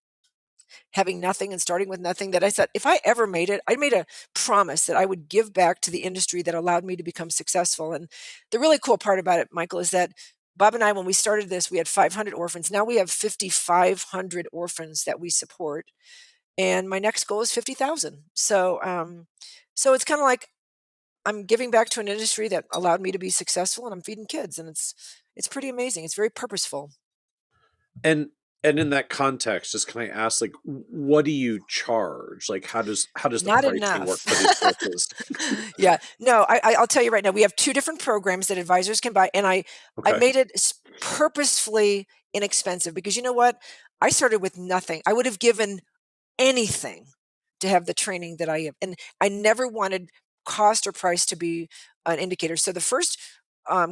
having nothing and starting with nothing, that I said, if I ever made it, I made a promise that I would give back to the industry that allowed me to become successful. And the really cool part about it, Michael, is that Bob and I, when we started this, we had 500 orphans. Now we have 5,500 orphans that we support. And my next goal is 50,000. So it's kind of like I'm giving back to an industry that allowed me to be successful, and I'm feeding kids, and it's pretty amazing. It's very purposeful. And in that context, just can I ask, like, what do you charge? Like, how does the Not pricing work enough. for these courses? Yeah. No, I'll tell you right now, we have 2 different programs that advisors can buy, and I Okay. made it purposefully inexpensive because you know what? I started with nothing. I would have given anything to have the training that I have, and I never wanted cost or price to be an indicator. So the first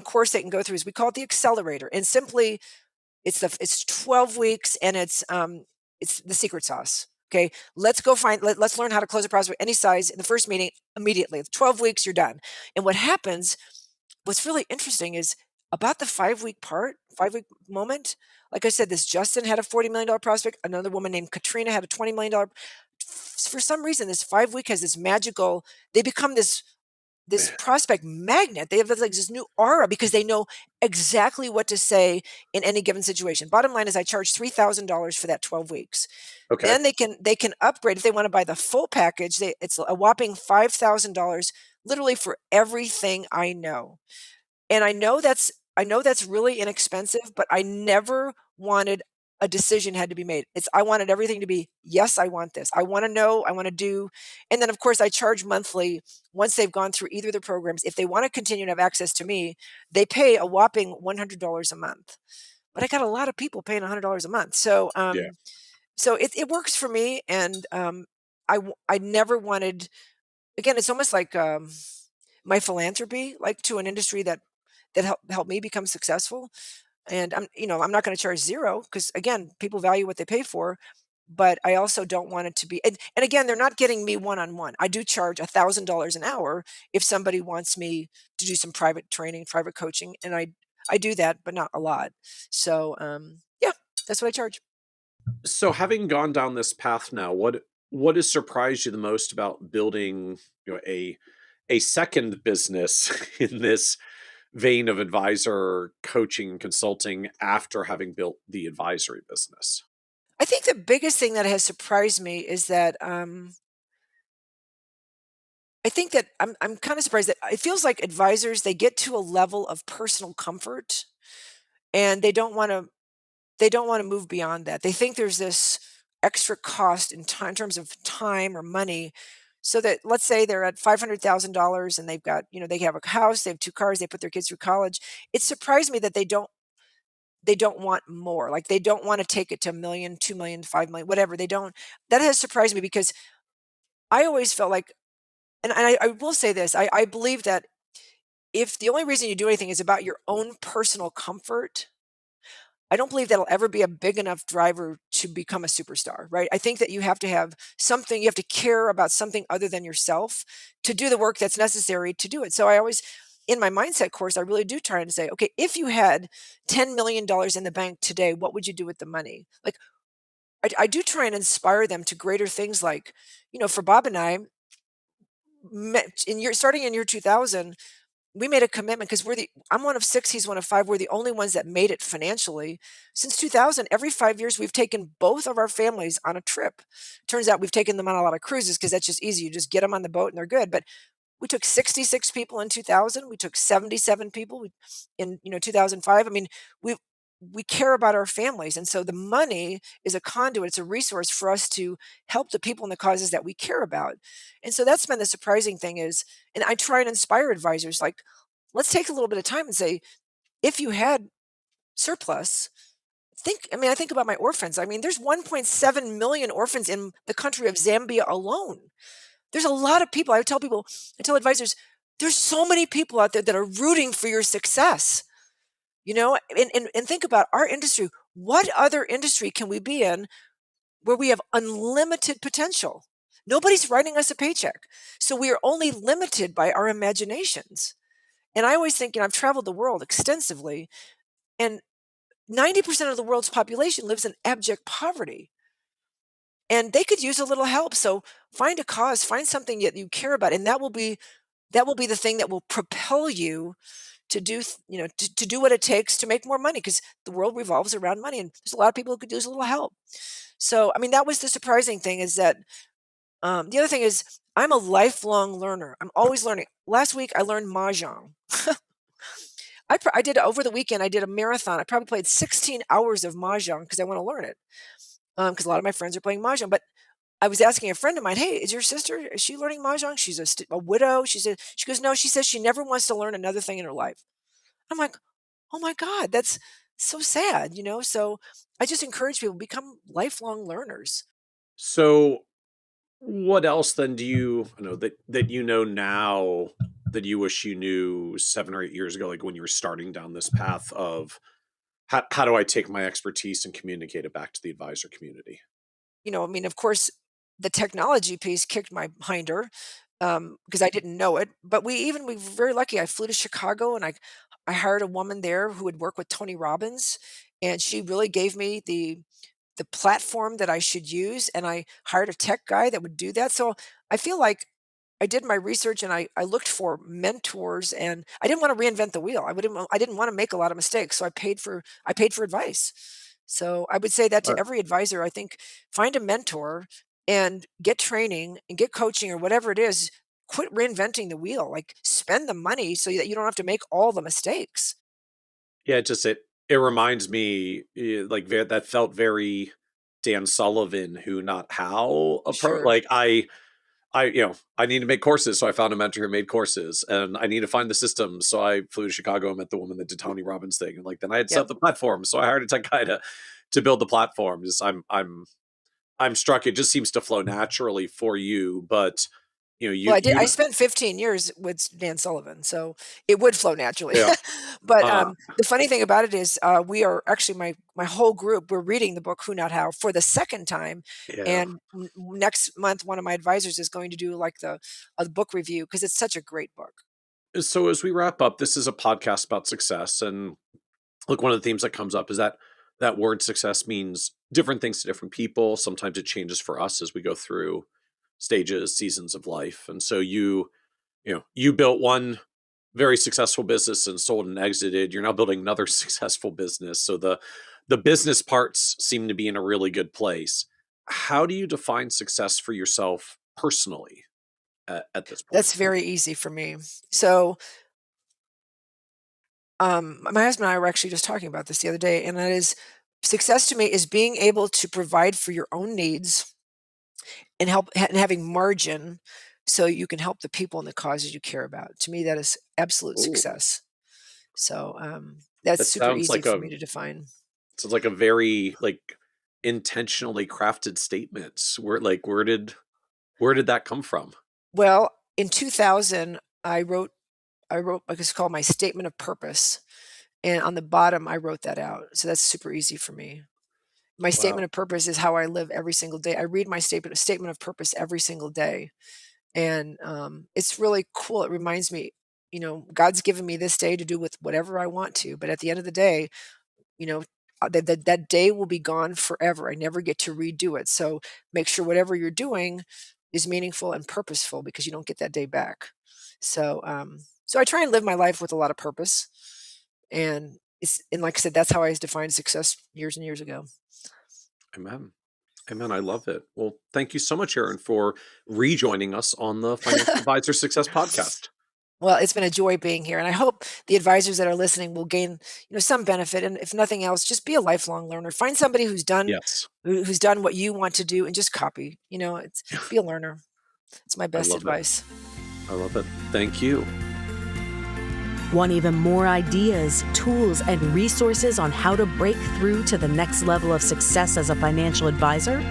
course they can go through is, we call it the accelerator, and simply it's 12 weeks, and it's the secret sauce. Okay, let's learn how to close a prospect any size in the first meeting immediately. 12 weeks, you're done. And what happens, what's really interesting is about the 5 week moment. Like I said, this Justin had a $40 million prospect. Another woman named Katrina had a $20 million. For some reason, this 5 week has this magical, they become this Man, prospect magnet. They have like this new aura because they know exactly what to say in any given situation. Bottom line is, I charge $3,000 for that 12 weeks. okay. Then they can upgrade if they want to buy the full package. It's a whopping $5,000, literally, for everything I know. And I know that's really inexpensive, but I never wanted a decision had to be made. I wanted everything to be, yes, I want this. I want to know, I want to do. And then of course I charge monthly once they've gone through either of the programs. If they want to continue to have access to me, they pay a whopping $100 a month. But I got a lot of people paying $100 a month. So Yeah. it works for me. And I never wanted, again, it's almost like my philanthropy, like, to an industry that helped me become successful. And I'm not going to charge zero because, again, people value what they pay for. But I also don't want it to be, and again, they're not getting me one-on-one. I do charge $1,000 an hour if somebody wants me to do some private training, private coaching, and I do that, but not a lot. So yeah, that's what I charge. So having gone down this path now, what has surprised you the most about building, a second business in this vein of advisor coaching and consulting after having built the advisory business? I think the biggest thing that has surprised me is that I think that I'm kind of surprised that it feels like advisors, they get to a level of personal comfort, and they don't want to move beyond that. They think there's this extra cost in time, in terms of time or money. So that, let's say they're at $500,000 and they've got, they have a house, they have 2 cars, they put their kids through college. It surprised me that they don't want more. Like, they don't want to take it to a million, 2 million, 5 million, whatever. They don't. That has surprised me because I always felt like, and I will say this, I believe that if the only reason you do anything is about your own personal comfort, I don't believe that'll ever be a big enough driver to become a superstar, right? I think that you have to have something, you have to care about something other than yourself to do the work that's necessary to do it. So I always, in my mindset course, I really do try and say, okay, if you had $10 million in the bank today, what would you do with the money? Like, I do try and inspire them to greater things, like, for Bob and I, starting in year 2000, we made a commitment because I'm one of 6, he's one of 5. We're the only ones that made it financially. Since 2000, every 5 years, we've taken both of our families on a trip. Turns out we've taken them on a lot of cruises because that's just easy. You just get them on the boat and they're good. But we took 66 people in 2000. We took 77 people in 2005. I mean, we we care about our families. And so the money is a conduit, it's a resource for us to help the people and the causes that we care about. And so that's been the surprising thing is, and I try and inspire advisors, like, let's take a little bit of time and say, if you had surplus, I think about my orphans. I mean, there's 1.7 million orphans in the country of Zambia alone. There's a lot of people. I tell advisors, there's so many people out there that are rooting for your success. And think about our industry. What other industry can we be in where we have unlimited potential? Nobody's writing us a paycheck. So we are only limited by our imaginations. And I always think, I've traveled the world extensively, and 90% of the world's population lives in abject poverty. And they could use a little help. So find a cause, find something that you care about, and that will be the thing that will propel you to do to do what it takes to make more money, because the world revolves around money, and there's a lot of people who could use a little help. So that was the surprising thing, is that the other thing is, I'm a lifelong learner. I'm always learning. Last week I learned mahjong. I did over the weekend. I did a marathon. I probably played 16 hours of mahjong because I want to learn it. Because a lot of my friends are playing mahjong. But I was asking a friend of mine, "Hey, is she learning mahjong? She's a widow." She goes, "No." She says she never wants to learn another thing in her life. I'm like, "Oh my God, that's so sad." So I just encourage people, become lifelong learners. So what else then do you know that you know now that you wish you knew 7 or 8 years ago, like when you were starting down this path of how do I take my expertise and communicate it back to the advisor community? Of course, the technology piece kicked my hinder, because I didn't know it. But we were very lucky. I flew to Chicago, and I hired a woman there who had worked with Tony Robbins, and she really gave me the platform that I should use, and I hired a tech guy that would do that. So I feel like I did my research, and I looked for mentors, and I didn't want to reinvent the wheel. I didn't want to make a lot of mistakes, so I paid for advice. So I would say that to every advisor. I think, find a mentor and get training and get coaching or whatever it is. Quit reinventing the wheel. Like, spend the money so that you don't have to make all the mistakes. Yeah, it reminds me, like, that felt very Dan Sullivan, who not how approach. Sure. Like I need to make courses, so I found a mentor who made courses, and I need to find the systems, so I flew to Chicago and met the woman that did Tony Robbins thing, and like then I had to set Yep. up the platform, so I hired a tech guy to build the platform. Just I'm struck. It just seems to flow naturally for you, but Well, you I spent 15 years with Dan Sullivan, so it would flow naturally. yeah But uh the funny thing about it is, we are actually, my whole group, we're reading the book Who Not How for the second time, yeah. and next month one of my advisors is going to do like the book review, because it's such a great book. So as we wrap up, this is a podcast about success, and look, one of the themes that comes up is that word success means different things to different people. Sometimes it changes for us as we go through stages, seasons of life. And so you built one very successful business and sold and exited. You're now building another successful business. So the business parts seem to be in a really good place. How do you define success for yourself personally at this point? That's very easy for me. So my husband and I were actually just talking about this the other day, and that is, success to me is being able to provide for your own needs and having margin so you can help the people and the causes you care about. To me, that is absolute Oh, success. So that's that super easy for me to define. sounds like a very like intentionally crafted statements. Where did that come from? Well, in 2000, I wrote like, it's called my statement of purpose, and on the bottom I wrote that out. So that's super easy for me. My Wow. statement of purpose is how I live every single day. I read my statement of purpose every single day, and it's really cool. It reminds me, God's given me this day to do with whatever I want to, but at the end of the day, you know, that day will be gone forever. I never get to redo it. So make sure whatever you're doing is meaningful and purposeful, because you don't get that day back. So I try and live my life with a lot of purpose, and like I said, that's how I defined success years and years ago. Amen. Amen. I love it. Well, thank you so much, Erin, for rejoining us on the Financial Advisor Success Podcast. Well, it's been a joy being here, and I hope the advisors that are listening will gain, some benefit. And if nothing else, just be a lifelong learner. Find somebody Yes, who's done what you want to do, and just copy. It's be a learner. It's my I best love it. advice. I love it. Thank you. Want even more ideas, tools, and resources on how to break through to the next level of success as a financial advisor?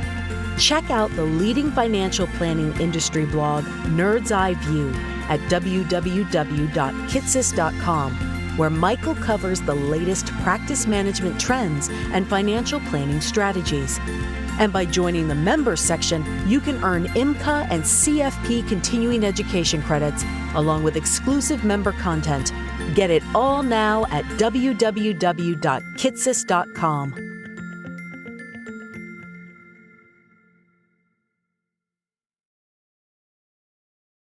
Check out the leading financial planning industry blog, Nerd's Eye View, at www.kitsis.com, where Michael covers the latest practice management trends and financial planning strategies. And by joining the members section, you can earn IMCA and CFP continuing education credits, along with exclusive member content. Get it all now at www.kitsis.com.